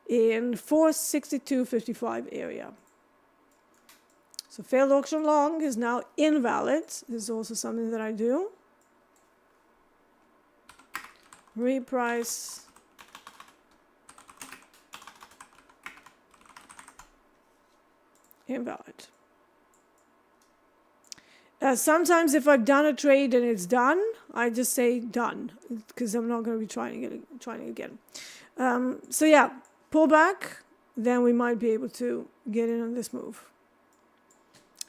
in 462.55 area. So failed auction long is now invalid. This is also something that I do. Reprice. Invalid. Sometimes if I've done a trade and it's done, I just say done, because I'm not going to be trying it again. So yeah, pull back, then we might be able to get in on this move.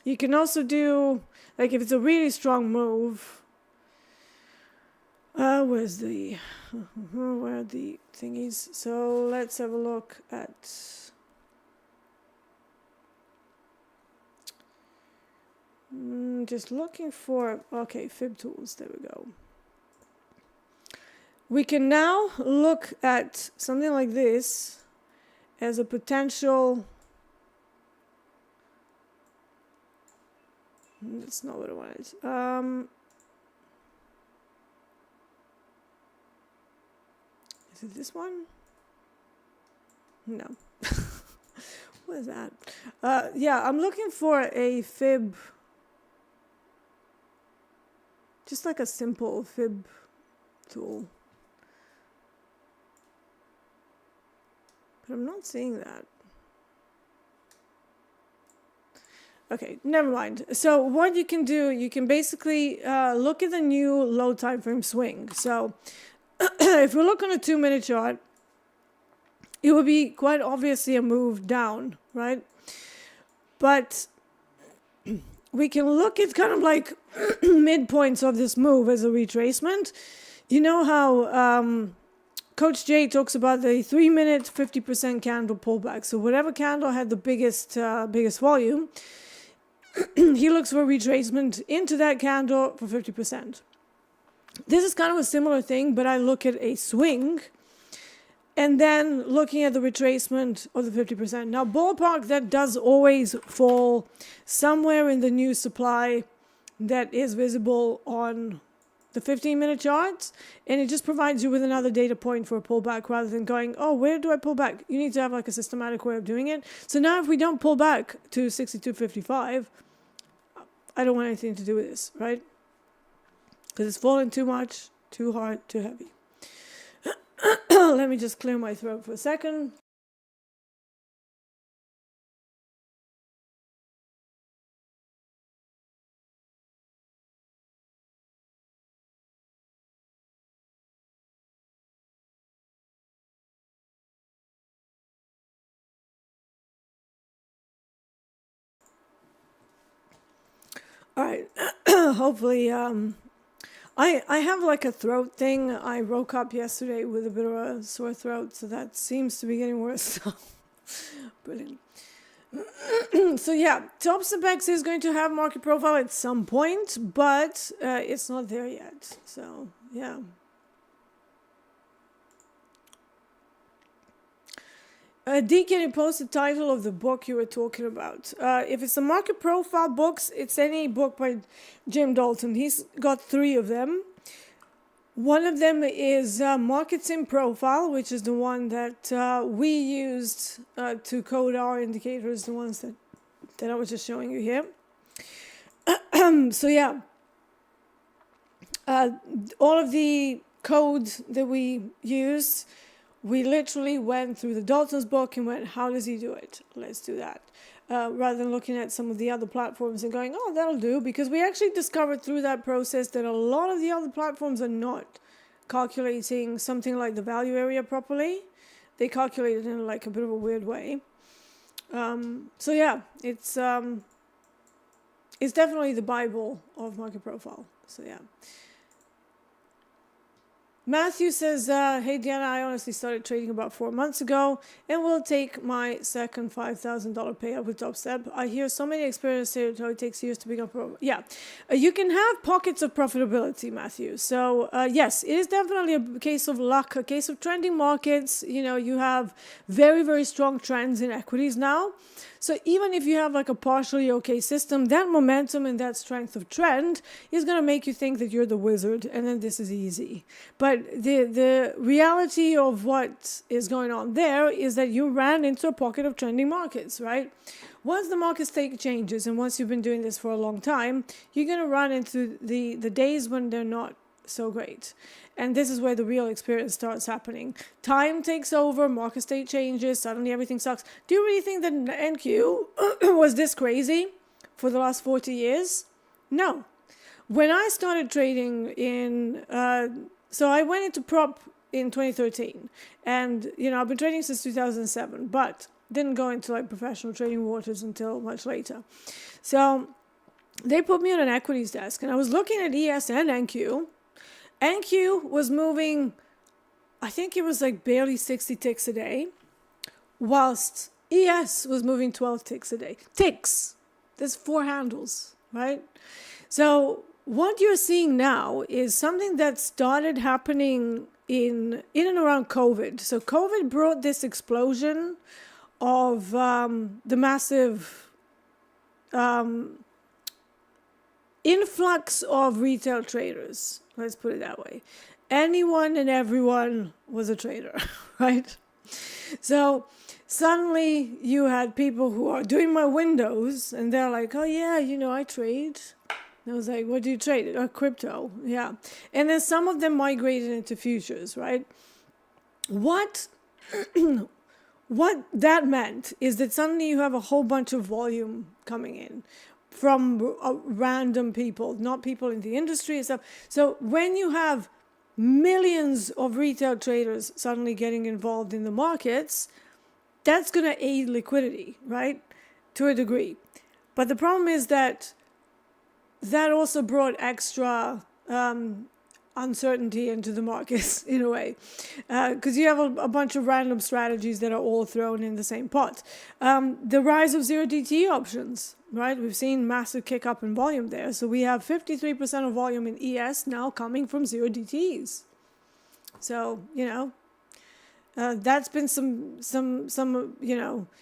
You can also do, like if it's a really strong move, where are the thingies? So let's have a look at, just looking for, okay, fib tools, there we go. We can now look at something like this as a potential, that's not what I wanted. Is it this one? No. What is that? Yeah, I'm looking for a fib, just like a simple fib tool. But I'm not seeing that. Okay, never mind. So what you can do, you can basically look at the new low time frame swing. So if we look on a 2-minute chart, it would be quite obviously a move down, right? But we can look at kind of like midpoints of this move as a retracement. You know how Coach Jay talks about the 3-minute 50% candle pullback. So whatever candle had the biggest volume, he looks for retracement into that candle for 50%. This is kind of a similar thing, but I look at a swing and then looking at the retracement of the 50%. Now, ballpark, that does always fall somewhere in the new supply that is visible on the 15-minute charts, and it just provides you with another data point for a pullback rather than going, oh, where do I pull back? You need to have like a systematic way of doing it. So now if we don't pull back to 62.55, I don't want anything to do with this, right? Because it's fallen too much, too hard, too heavy. Let me just clear my throat for a second. All right. Hopefully, I have like a throat thing. I woke up yesterday with a bit of a sore throat, so that seems to be getting worse. Brilliant. So yeah, Topstep is going to have market profile at some point, but it's not there yet. So yeah. Dee, can you post the title of the book you were talking about? If it's the market profile books, it's any book by Jim Dalton. He's got 3 of them. One of them is Markets in Profile, which is the one that we used to code our indicators, the ones that I was just showing you here. So yeah, all of the code that we use, we literally went through the Dalton's book and went, how does he do it? Let's do that. Rather than looking at some of the other platforms and going, oh, that'll do. Because we actually discovered through that process that a lot of the other platforms are not calculating something like the value area properly. They calculate it in like a bit of a weird way. So yeah, it's definitely the Bible of market profile. So yeah. Matthew says, hey Deeyana, I honestly started trading about 4 months ago and will take my second $5,000 payout with Topstep. I hear so many experienced traders how it takes years to become pro. Yeah, you can have pockets of profitability, Matthew. So yes, it is definitely a case of luck, a case of trending markets. You know, you have very, very strong trends in equities now. So even if you have like a partially okay system, that momentum and that strength of trend is going to make you think that you're the wizard and then this is easy. But the reality of what is going on there is that you ran into a pocket of trending markets, right? Once the markets take changes and once you've been doing this for a long time, you're going to run into the days when they're not so great. And this is where the real experience starts happening. Time takes over, market state changes, suddenly everything sucks. Do you really think that NQ was this crazy for the last 40 years? No. When I started trading in, so I went into prop in 2013. And, you know, I've been trading since 2007, but didn't go into like professional trading waters until much later. So they put me on an equities desk and I was looking at ES and NQ. NQ was moving, I think it was like barely 60 ticks a day, whilst ES was moving 12 ticks a day. Ticks. There's 4 handles, right? So what you're seeing now is something that started happening in and around COVID. So COVID brought this explosion of the massive influx of retail traders. Let's put it that way. Anyone and everyone was a trader, right? So suddenly you had people who are doing my windows and they're like, oh yeah, you know, I trade. And I was like, what do you trade? Crypto. Yeah. And then some of them migrated into futures, right? What that meant is that suddenly you have a whole bunch of volume coming in from random people, not people in the industry and stuff. So when you have millions of retail traders suddenly getting involved in the markets, that's going to aid liquidity, right? To a degree. But the problem is that also brought extra uncertainty into the markets in a way, because you have a bunch of random strategies that are all thrown in the same pot. The rise of 0DTE options, right? We've seen massive kick up in volume there. So we have 53% of volume in ES now coming from 0DTEs. So, that's been some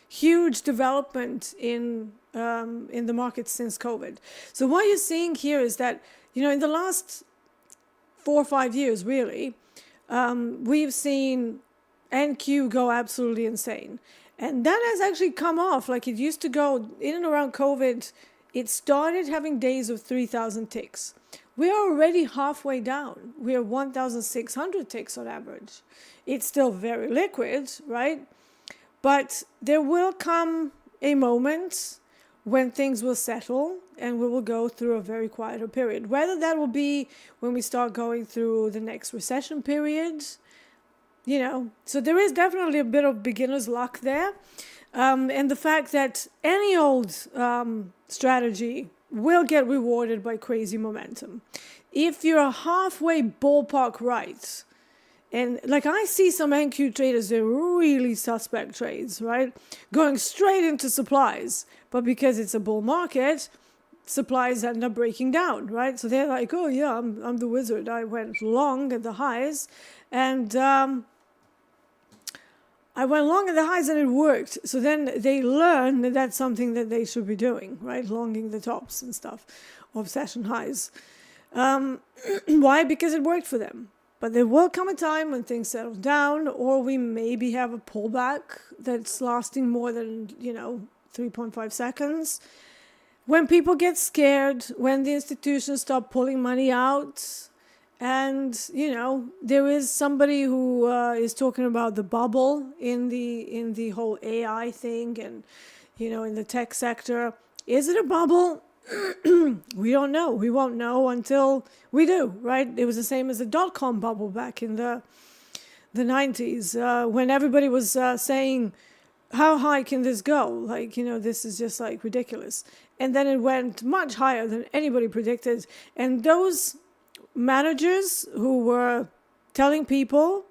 huge development in the market since COVID. So what you're seeing here is that, in the last 4 or 5 years, really, we've seen NQ go absolutely insane. And that has actually come off. Like it used to go in and around COVID, it started having days of 3,000 ticks. We are already halfway down. We are 1,600 ticks on average. It's still very liquid, right? But there will come a moment when things will settle and we will go through a very quieter period. Whether that will be when we start going through the next recession period, So there is definitely a bit of beginner's luck there. And the fact that any old strategy will get rewarded by crazy momentum. If you're halfway ballpark right, and like I see some NQ traders, they're really suspect trades, right? Going straight into supplies. But because it's a bull market, supplies end up breaking down, right? So they're like, oh yeah, I'm the wizard. I went long at the highs and it worked. So then they learn that that's something that they should be doing, right? Longing the tops and stuff of session highs. Why? Because it worked for them. But there will come a time when things settle down, or we maybe have a pullback that's lasting more than, 3.5 seconds. When people get scared, when the institutions stop pulling money out, and, there is somebody who is talking about the bubble in the whole AI thing and, in the tech sector. Is it a bubble? We don't know. We won't know until we do, right? It was the same as the dot-com bubble back in the 90s when everybody was saying, how high can this go? Like, this is just like ridiculous. And then it went much higher than anybody predicted. And those managers who were telling people,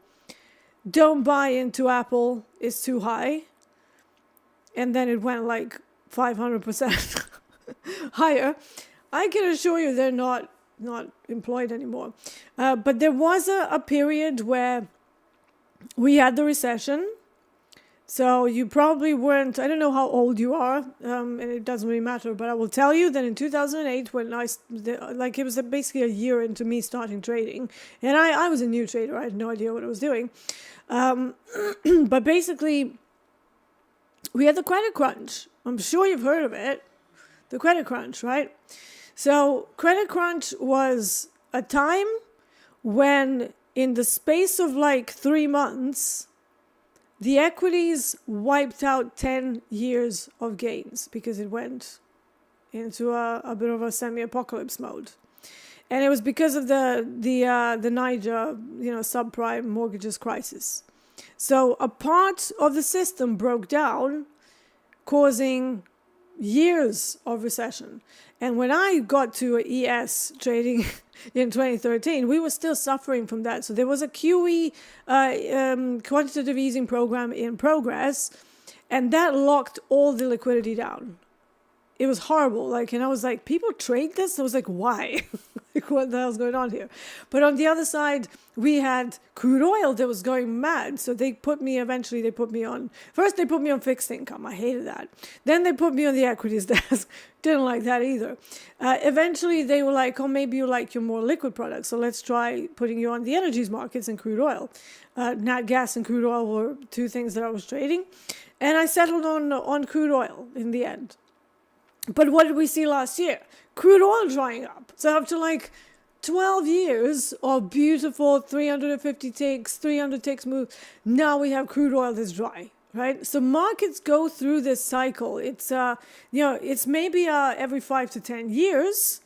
don't buy into Apple, it's too high. And then it went like 500% higher. I can assure you they're not employed anymore. But there was a period where we had the recession. So you probably weren't, I don't know how old you are, and it doesn't really matter, but I will tell you that in 2008, when it was basically a year into me starting trading, and I was a new trader, I had no idea what I was doing. But basically, we had the credit crunch. I'm sure you've heard of it. The credit crunch, right? So credit crunch was a time when in the space of like 3 months, the equities wiped out 10 years of gains because it went into a bit of a semi-apocalypse mode. And it was because of the Niger, subprime mortgages crisis. So a part of the system broke down, causing years of recession. And when I got to ES trading in 2013, we were still suffering from that. So there was a QE, quantitative easing program in progress, and that locked all the liquidity down. It was horrible. And I was like, people trade this? I was like, why? What the hell's going on here? But on the other side, we had crude oil that was going mad. So they put me on fixed income. I hated that. Then they put me on the equities desk. Didn't like that either. Eventually, they were like, oh, maybe you like your more liquid products. So let's try putting you on the energies markets and crude oil. Nat gas and crude oil were two things that I was trading. And I settled on crude oil in the end. But what did we see last year? Crude oil drying up. So after 12 years of beautiful 350 ticks, 300 ticks move, now we have crude oil that's dry. right? So markets go through this cycle. It's it's maybe every 5 to 10 years,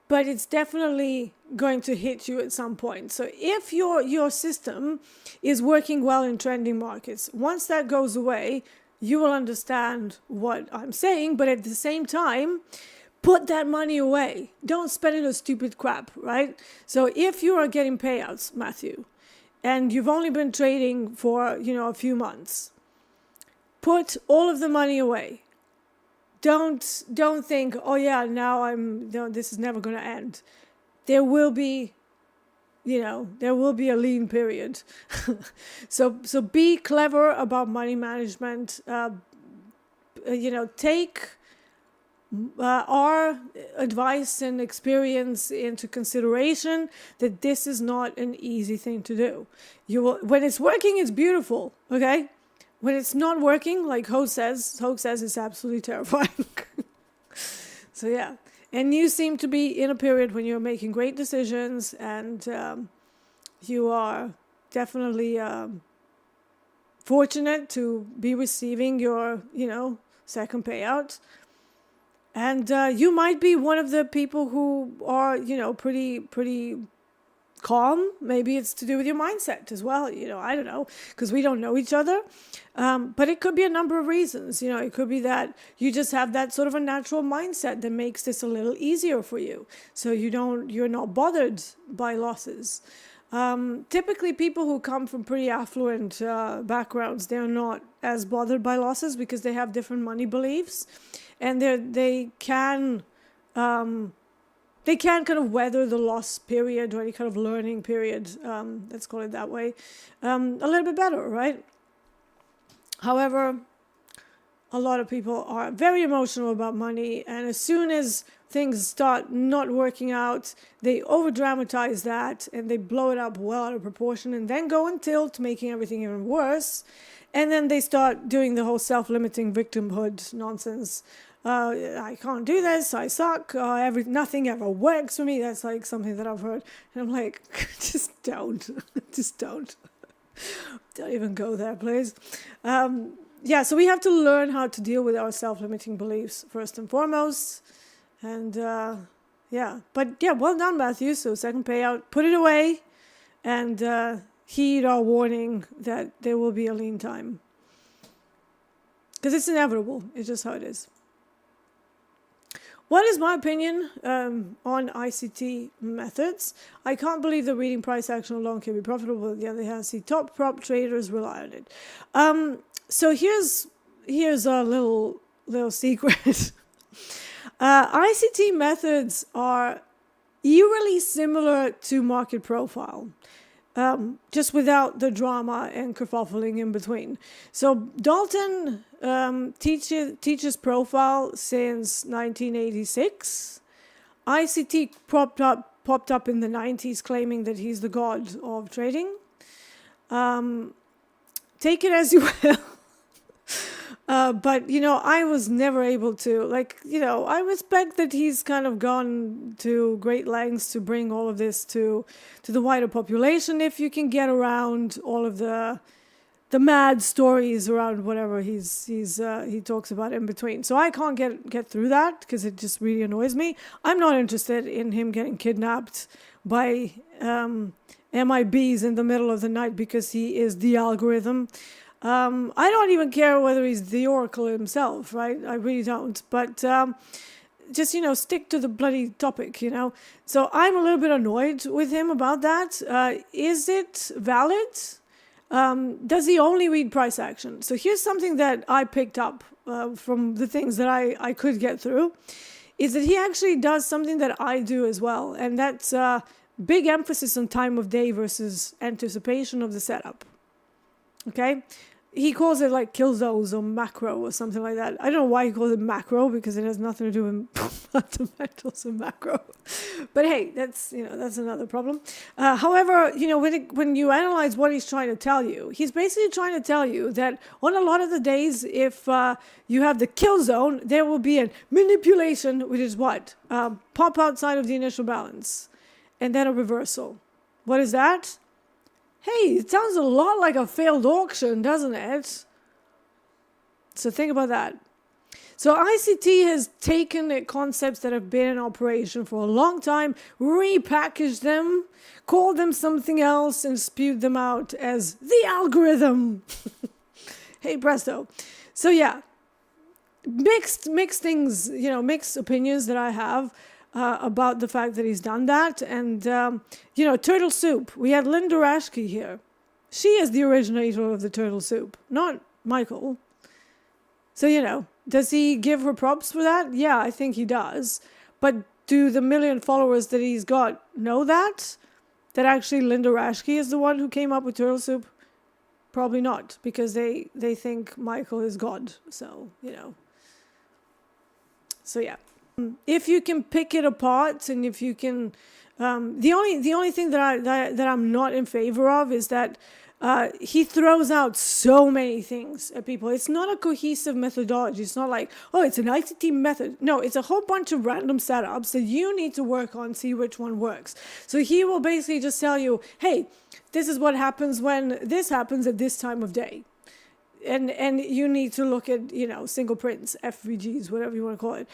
but it's definitely going to hit you at some point. So if your system is working well in trending markets, once that goes away, you will understand what I'm saying. But at the same time, put that money away. Don't spend it on stupid crap, right? So if you are getting payouts, Matthew, and you've only been trading for, a few months, put all of the money away. Don't think, oh yeah, now this is never going to end. There will be, there will be a lean period. So be clever about money management. Take our advice and experience into consideration, that this is not an easy thing to do. When it's working, it's beautiful, okay? When it's not working, like Hogue says it's absolutely terrifying. So yeah, and you seem to be in a period when you're making great decisions, and you are definitely fortunate to be receiving your, second payout. And you might be one of the people who are, pretty calm. Maybe it's to do with your mindset as well. I don't know, because we don't know each other. But it could be a number of reasons. It could be that you just have that sort of a natural mindset that makes this a little easier for you. So you're not bothered by losses. Typically people who come from pretty affluent backgrounds, they're not as bothered by losses because they have different money beliefs, and they can kind of weather the loss period, or any kind of learning period, let's call it that way, a little bit better, right? However, a lot of people are very emotional about money, and as soon as things start not working out, they over-dramatize that, and they blow it up well out of proportion, and then go in tilt, making everything even worse. And then they start doing the whole self-limiting victimhood nonsense. I can't do this, I suck, nothing ever works for me. That's like something that I've heard. And I'm like, just don't. Just don't. Don't even go there, please. So we have to learn how to deal with our self-limiting beliefs first and foremost. And well done, Matthew. So second payout, put it away, and heed our warning that there will be a lean time. Because it's inevitable. It's just how it is. What is my opinion on ICT methods? I can't believe that reading price action alone can be profitable. On the other hand, see top prop traders rely on it. So here's a little secret. ICT methods are eerily similar to market profile, just without the drama and kerfuffling in between. So Dalton teaches profile since 1986. ICT popped up in the 90s, claiming that he's the god of trading. Take it as you will. But, I was never able to, I respect that he's kind of gone to great lengths to bring all of this to the wider population, if you can get around all of the mad stories around whatever he talks about in between. So I can't get through that, because it just really annoys me. I'm not interested in him getting kidnapped by MIBs in the middle of the night because he is the algorithm. I don't even care whether he's the Oracle himself, right? I really don't. But just, stick to the bloody topic, So I'm a little bit annoyed with him about that. Is it valid? Does he only read price action? So here's something that I picked up from the things that I could get through, is that he actually does something that I do as well. And that's big emphasis on time of day versus anticipation of the setup. Okay? He calls it like kill zones or macro or something like that. I don't know why he calls it macro, because it has nothing to do with fundamentals of macro. But hey, that's another problem. However, when you analyze what he's trying to tell you, he's basically trying to tell you that on a lot of the days, if you have the kill zone, there will be a manipulation, which is what? Pop outside of the initial balance, and then a reversal. What is that? Hey, it sounds a lot like a failed auction, doesn't it? So think about that. So ICT has taken concepts that have been in operation for a long time, repackaged them, called them something else, and spewed them out as the algorithm. Hey presto. So yeah, mixed things, mixed opinions that I have about the fact that he's done that. And, turtle soup. We had Linda Rashke here. She is the originator of the turtle soup, not Michael. So, does he give her props for that? Yeah, I think he does. But do the million followers that he's got know that? That actually Linda Rashke is the one who came up with turtle soup? Probably not, because they think Michael is God. So, So yeah. If you can pick it apart, and if you can, the only thing that I'm not in favor of is that he throws out so many things at people. It's not a cohesive methodology. It's not like, oh, it's an ICT method. No, it's a whole bunch of random setups that you need to work on, see which one works. So he will basically just tell you, hey, this is what happens when this happens at this time of day. And you need to look at, single prints, FVGs, whatever you want to call it.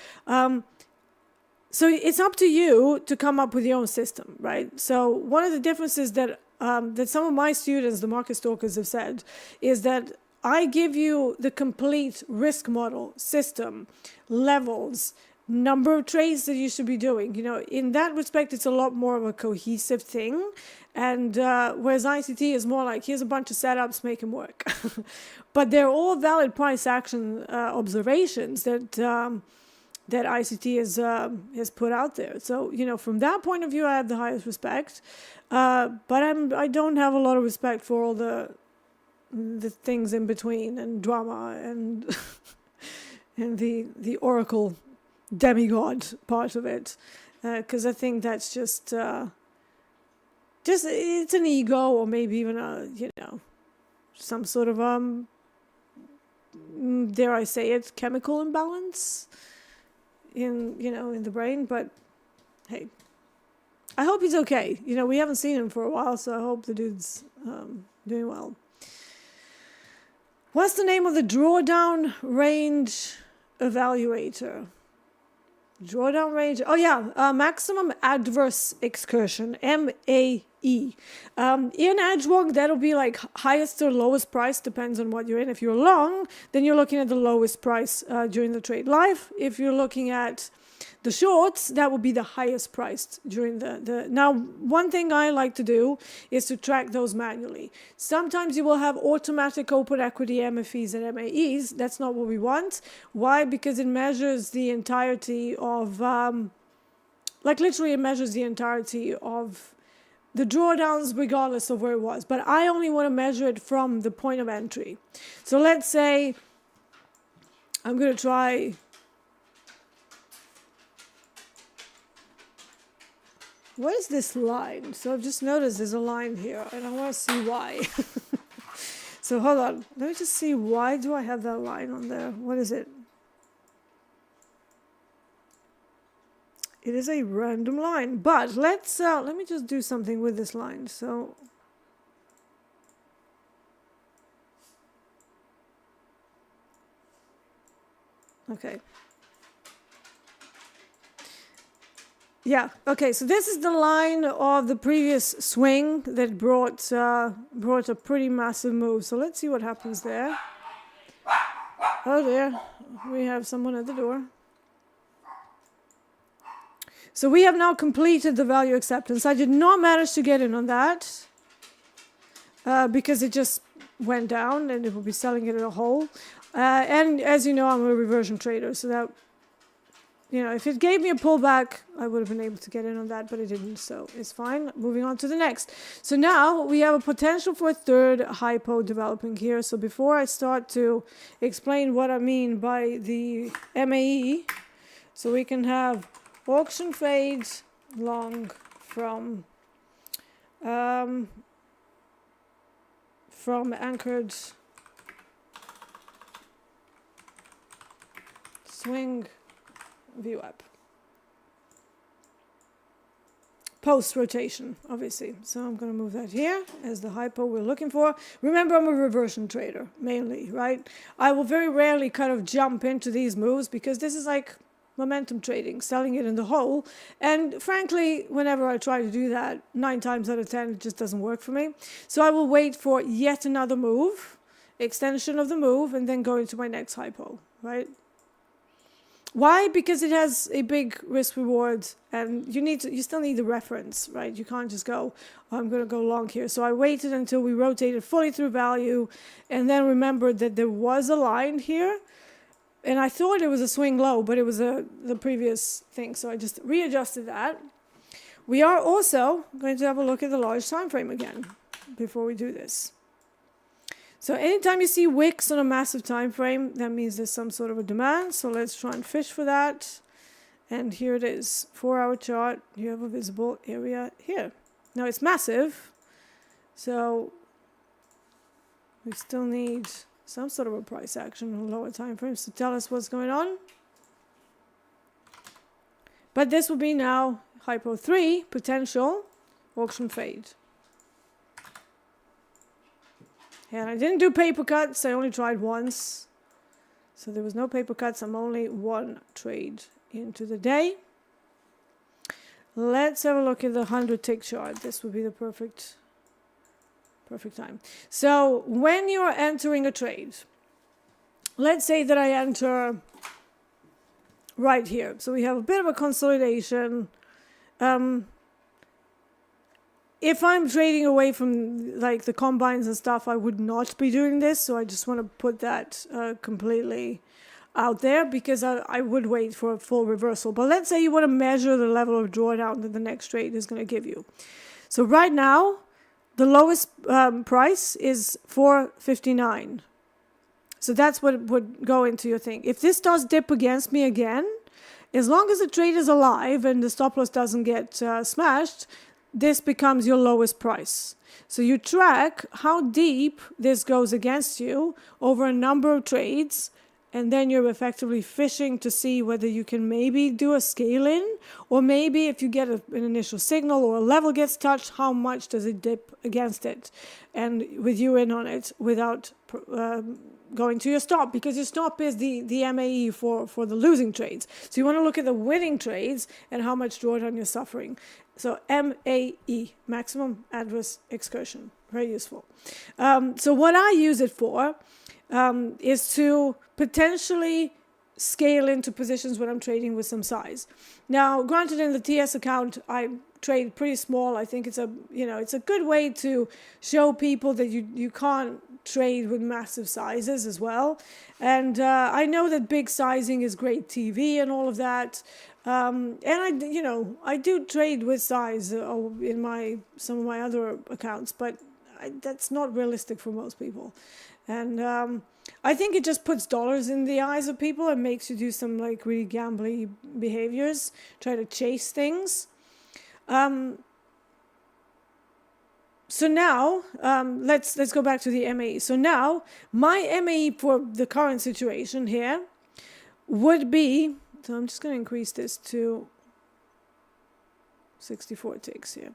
So it's up to you to come up with your own system, right? So one of the differences that some of my students, the market stalkers, have said is that I give you the complete risk model, system, levels, number of trades that you should be doing. In that respect, it's a lot more of a cohesive thing. And whereas ICT is more like, here's a bunch of setups, make them work. But they're all valid price action observations that ICT has put out there. So, from that point of view, I have the highest respect. But I don't have a lot of respect for all the things in between and drama and and the Oracle demigod part of it, because I think that's just it's an ego, or maybe even some sort of dare I say it, chemical imbalance in the brain. But hey, I hope he's okay. We haven't seen him for a while, so I hope the dude's doing well. What's the name of the drawdown range evaluator? Drawdown range. Oh yeah, maximum adverse excursion, MAE. In Edgewalk, that'll be like highest or lowest price, depends on what you're in. If you're long, then you're looking at the lowest price during the trade life. If you're looking at the shorts, that will be the highest priced during the. Now, one thing I like to do is to track those manually. Sometimes you will have automatic open equity MFEs and MAEs. That's not what we want. Why? Because it measures the entirety of, literally it measures the entirety of the drawdowns regardless of where it was. But I only want to measure it from the point of entry. So let's say I'm going to try. What is this line? So I've just noticed there's a line here, and I want to see why. So hold on. Let me just see, why do I have that line on there? What is it? It is a random line, but let me just do something with this line. So okay. Yeah, okay, so this is the line of the previous swing that brought a pretty massive move. So let's see what happens there. Oh dear, we have someone at the door. So we have now completed the value acceptance. I did not manage to get in on that because it just went down and it will be selling it at a hole. And as you know, I'm a reversion trader, so that, if it gave me a pullback, I would have been able to get in on that, but it didn't, so it's fine. Moving on to the next. So now we have a potential for a third hypo developing here. So before I start to explain what I mean by the MAE, so we can have auction fades long from anchored swing Vwap. post-rotation, obviously. So I'm going to move that here as the hypo we're looking for. Remember, I'm a reversion trader, mainly, right? I will very rarely kind of jump into these moves because this is like momentum trading, selling it in the hole. And frankly, whenever I try to do that, 9 times out of 10, it just doesn't work for me. So I will wait for yet another move, extension of the move, and then go into my next hypo, right? Why? Because it has a big risk reward, and you still need the reference, right? You can't just go, oh, I'm going to go long here. So I waited until we rotated fully through value, and then remembered that there was a line here, and I thought it was a swing low, but it was the previous thing. So I just readjusted that. We are also going to have a look at the large time frame again before we do this. So anytime you see wicks on a massive time frame, that means there's some sort of a demand. So let's try and fish for that. And here it is, 4-hour chart. You have a visible area here. Now it's massive, so we still need some sort of a price action on lower time frames to tell us what's going on. But this will be now hypo 3, potential auction fade. And I didn't do paper cuts, I only tried once. So there was no paper cuts, I'm only one trade into the day. Let's have a look at the 100 tick chart. This would be the perfect time. So when you're entering a trade, let's say that I enter right here. So we have a bit of a consolidation. If I'm trading away from like the combines and stuff, I would not be doing this. So I just want to put that completely out there because I would wait for a full reversal. But let's say you want to measure the level of drawdown that the next trade is going to give you. So right now, the lowest price is 459. So that's what would go into your thing. If this does dip against me again, as long as the trade is alive and the stop loss doesn't get smashed, this becomes your lowest price. So you track how deep this goes against you over a number of trades, and then you're effectively fishing to see whether you can maybe do a scale in, or maybe if you get an initial signal or a level gets touched, how much does it dip against it, and with you in on it without going to your stop, because your stop is the MAE for the losing trades. So you want to look at the winning trades and how much drawdown you're suffering. So MAE, maximum adverse excursion, very useful. So what I use it for is to potentially scale into positions when I'm trading with some size. Now, granted, in the TS account, I trade pretty small. I think it's a good way to show people that you can't trade with massive sizes as well. And I know that big sizing is great TV and all of that. And I do trade with size in some of my other accounts, but that's not realistic for most people. And I think it just puts dollars in the eyes of people and makes you do some like really gambly behaviors, try to chase things. So now, let's go back to the MAE. So now, my MAE for the current situation here would be, so I'm just going to increase this to 64 ticks here.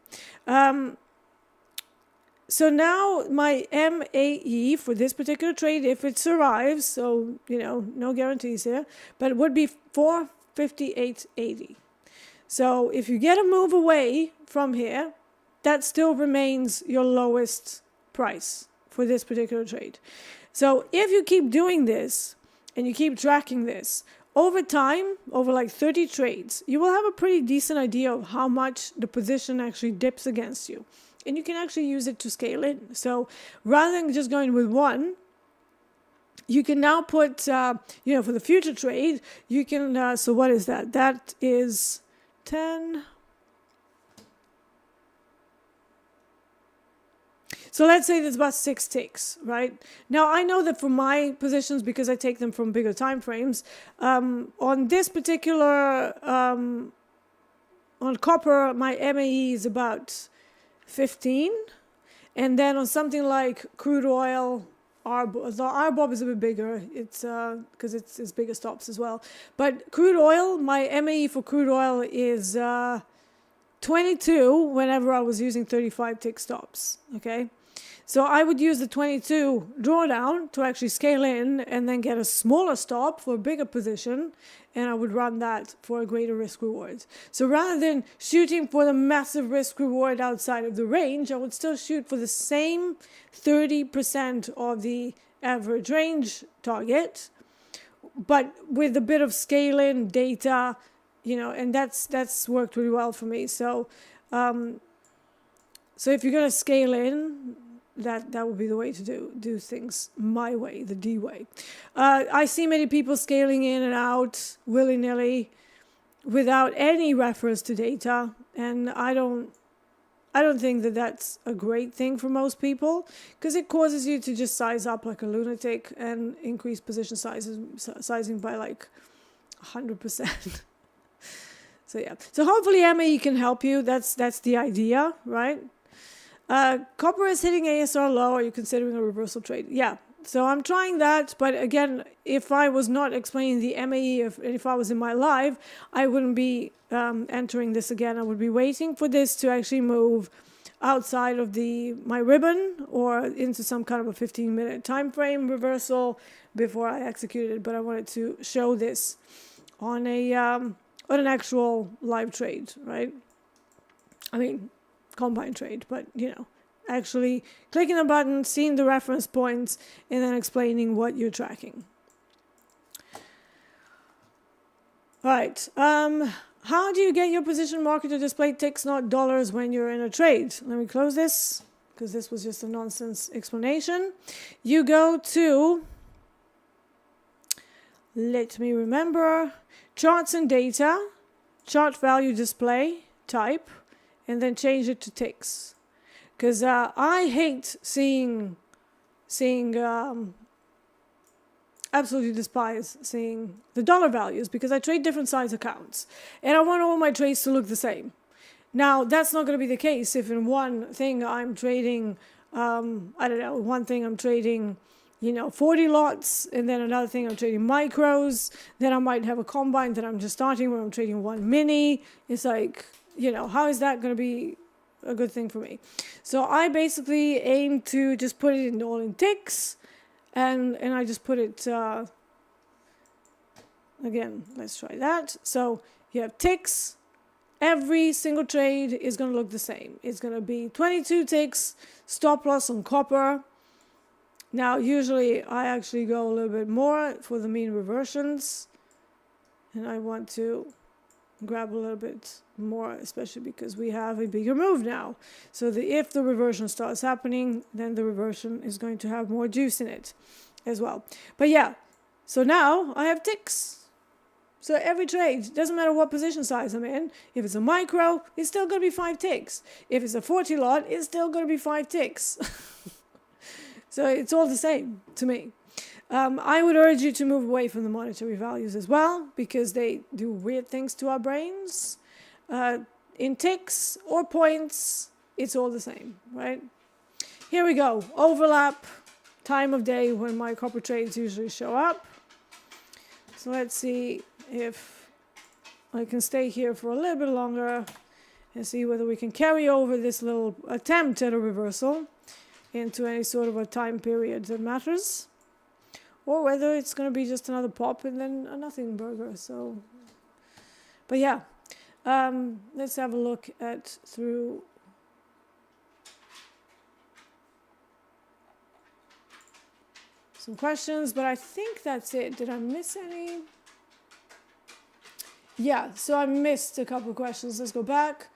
So now my MAE for this particular trade, if it survives, so, no guarantees here, but it would be 458.80. So if you get a move away from here, that still remains your lowest price for this particular trade. So if you keep doing this and you keep tracking this, over time, over like 30 trades, you will have a pretty decent idea of how much the position actually dips against you. And you can actually use it to scale in. So rather than just going with one, you can now put, for the future trade, you can, so what is that? That is 10. So let's say there's about 6 ticks, right? Now, I know that for my positions, because I take them from bigger time frames, on this particular, on copper, my MAE is about 15. And then on something like crude oil, the RBOB is a bit bigger. It's because it's bigger stops as well. But crude oil, my MAE for crude oil is 22 whenever I was using 35 tick stops, okay? So I would use the 22 drawdown to actually scale in and then get a smaller stop for a bigger position, and I would run that for a greater risk reward. So rather than shooting for the massive risk reward outside of the range, I would still shoot for the same 30% of the average range target, but with a bit of scale in data, you know, and that's worked really well for me. So so if you're going to scale in, that would be the way to do things my way, the D way. I see many people scaling in and out willy-nilly without any reference to data, and I don't think that that's a great thing for most people, because it causes you to just size up like a lunatic and increase position sizing by like 100%. So yeah, so hopefully MAE can help you. That's the idea, right? Copper is hitting ASR low. Are you considering a reversal trade? Yeah. So I'm trying that, but again, if I was not explaining the MAE, if I was in my live, I wouldn't be entering this again. I would be waiting for this to actually move outside of my ribbon or into some kind of a 15-minute time frame reversal before I executed it. But I wanted to show this on an actual live trade, right? I mean, combine trade, but you know, actually clicking a button, seeing the reference points, and then explaining what you're tracking. All right. How do you get your position marker to display ticks, not dollars, when you're in a trade? Let me close this, because this was just a nonsense explanation. You go to, let me remember, charts and data, chart value display, type, and then change it to ticks. Because I hate seeing absolutely despise seeing the dollar values, because I trade different size accounts and I want all my trades to look the same. Now, that's not going to be the case if in one thing I'm trading, I don't know, one thing I'm trading, you know, 40 lots, and then another thing I'm trading micros, then I might have a combine that I'm just starting where I'm trading one mini. It's like, you know, how is that going to be a good thing for me? So I basically aim to just put it all in ticks, and I just put it, again, let's try that. So you have ticks. Every single trade is going to look the same. It's going to be 22 ticks, stop loss on copper. Now, usually I actually go a little bit more for the mean reversions, and I want to grab a little bit more, especially because we have a bigger move now. So if the reversion starts happening, then the reversion is going to have more juice in it as well. But yeah, so now I have ticks. So every trade, doesn't matter what position size I'm in, if it's a micro, it's still going to be 5 ticks. If it's a 40 lot, it's still going to be 5 ticks. So it's all the same to me. I would urge you to move away from the monetary values as well, because they do weird things to our brains. In ticks or points, it's all the same, right? Here we go. Overlap, time of day when my copper trades usually show up. So let's see if I can stay here for a little bit longer and see whether we can carry over this little attempt at a reversal into any sort of a time period that matters, or whether it's going to be just another pop and then a nothing burger. So, but yeah, let's have a look through some questions, but I think that's it. Did I miss any? Yeah, so I missed a couple of questions. Let's go back.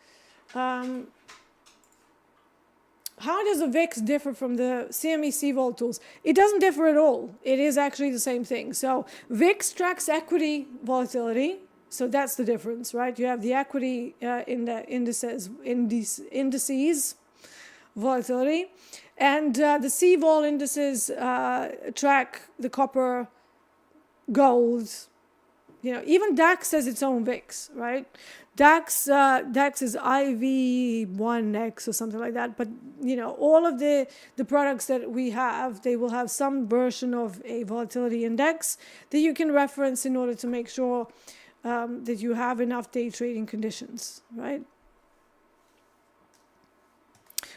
How does the VIX differ from the CME vol tools? It doesn't differ at all. It is actually the same thing. So VIX tracks equity volatility. So that's the difference, right? You have the equity indices volatility. And the CVol indices track the copper, gold. You know, even DAX has its own VIX, right? DAX is IV1X or something like that. But, you know, all of the products that we have, they will have some version of a volatility index that you can reference in order to make sure that you have enough day trading conditions, right?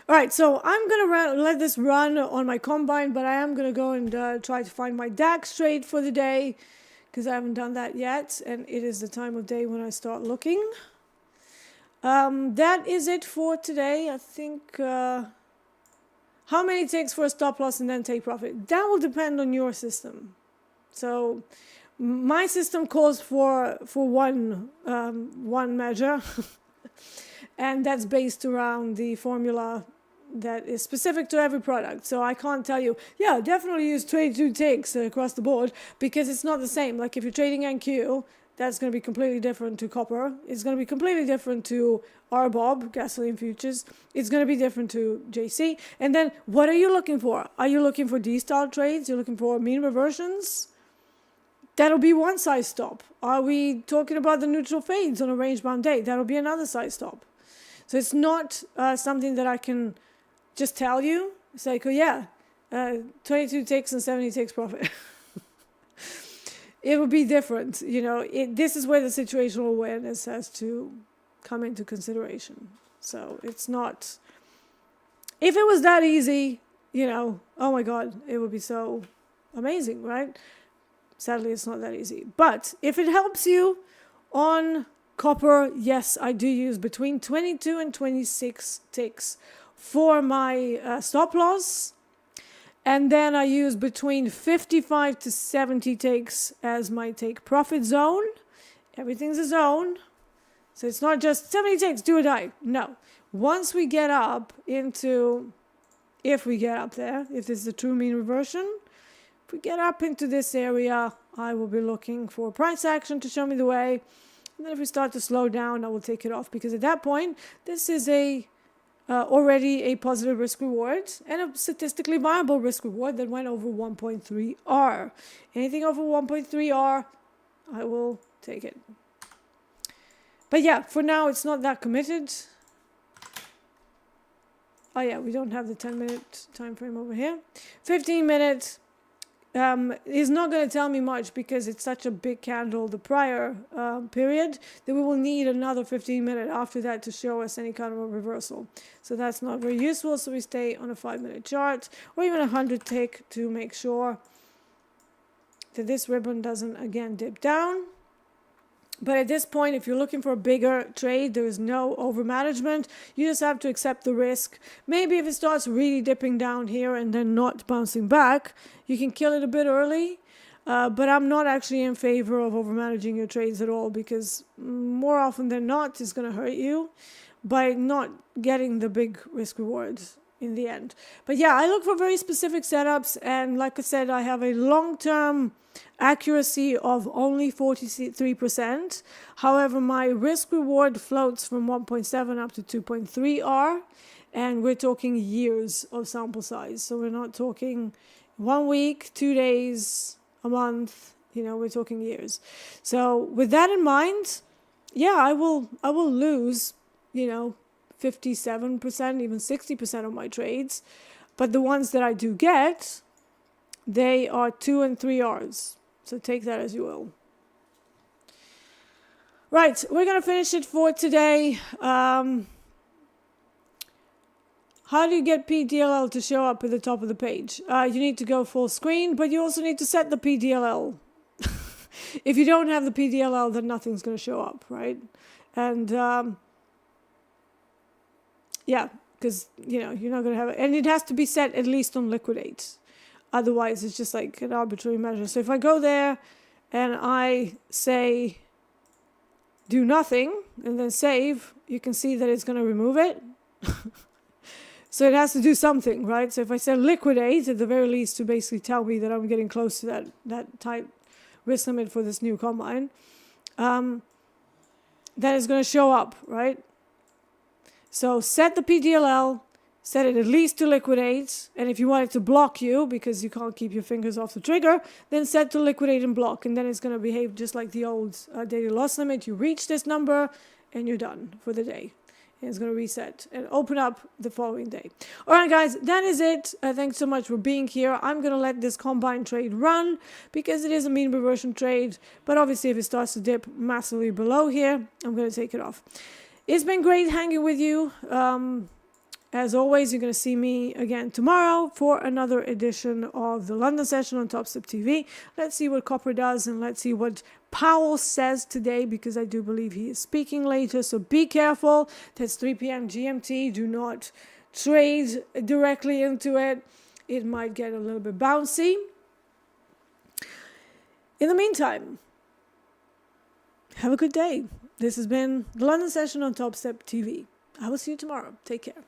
All right, so I'm going to let this run on my combine, but I am going to go and try to find my DAX trade for the day because I haven't done that yet, and it is the time of day when I start looking. That is it for today. I think how many it takes for a stop loss and then take profit. That will depend on your system. So my system calls for one measure, and that's based around the formula that is specific to every product. So I can't tell you, yeah, definitely use 22 ticks across the board, because it's not the same. Like if you're trading NQ, that's going to be completely different to copper. It's going to be completely different to RBOB, gasoline futures. It's going to be different to JC. And then what are you looking for? Are you looking for D-style trades? You're looking for mean reversions? That'll be one size stop. Are we talking about the neutral fades on a range-bound day? That'll be another size stop. So it's not something that I can just tell you. It's like, oh yeah, 22 ticks and 70 ticks profit. It will be different. You know, this is where the situational awareness has to come into consideration. So it's not, if it was that easy, you know, oh my God, it would be so amazing, right? Sadly, it's not that easy. But if it helps you on copper, yes, I do use between 22 and 26 ticks for my stop loss. And then I use between 55 to 70 ticks as my take profit zone. Everything's a zone. So it's not just 70 ticks, do or die. No. Once we get up into, if we get up there, if this is a true mean reversion, if we get up into this area, I will be looking for price action to show me the way. And then if we start to slow down, I will take it off, because at that point, this is already a positive risk reward and a statistically viable risk reward that went over 1.3 R. Anything over 1.3 R, I will take it. But yeah, for now, it's not that committed. Oh yeah, we don't have the 10-minute time frame over here. 15 minutes. Is not going to tell me much because it's such a big candle the prior period that we will need another 15 minutes after that to show us any kind of a reversal. So that's not very useful. So we stay on a 5-minute chart or even a 100 tick to make sure that this ribbon doesn't again dip down. But at this point, if you're looking for a bigger trade, there is no over management. You just have to accept the risk. Maybe if it starts really dipping down here and then not bouncing back, you can kill it a bit early. But I'm not actually in favor of over managing your trades at all, because more often than not, it's going to hurt you by not getting the big risk rewards in the end. But yeah, I look for very specific setups. And like I said, I have a long-term accuracy of only 43%. However, my risk reward floats from 1.7 up to 2.3 R, and we're talking years of sample size. So we're not talking 1 week, 2 days, a month, you know, we're talking years. So with that in mind, yeah, I will lose, you know, 57%, even 60% of my trades. But the ones that I do get, they are 2 and 3 Rs. So take that as you will. Right, we're going to finish it for today. How do you get PDLL to show up at the top of the page? You need to go full screen, but you also need to set the PDLL. If you don't have the PDLL, then nothing's going to show up, right? And yeah, because, you know, you're not going to have it. And it has to be set at least on liquidate. Otherwise, it's just like an arbitrary measure. So if I go there and I say do nothing and then save, you can see that it's going to remove it. So it has to do something, right? So if I say liquidate, at the very least, to basically tell me that I'm getting close to that tight risk limit for this new combine, then it's going to show up, right? So set the PDLL, set it at least to liquidate, and if you want it to block you because you can't keep your fingers off the trigger, then set to liquidate and block, and then it's going to behave just like the old daily loss limit. You reach this number and you're done for the day. And it's going to reset and open up the following day. All right, guys, that is it. Thanks so much for being here. I'm going to let this combine trade run because it is a mean reversion trade, but obviously if it starts to dip massively below here, I'm going to take it off. It's been great hanging with you. And As always, you're going to see me again tomorrow for another edition of the London session on TopstepTV. Let's see what copper does, and let's see what Powell says today, because I do believe he is speaking later. So be careful. That's 3 p.m. GMT. Do not trade directly into it. It might get a little bit bouncy. In the meantime, have a good day. This has been the London session on TopstepTV. I will see you tomorrow. Take care.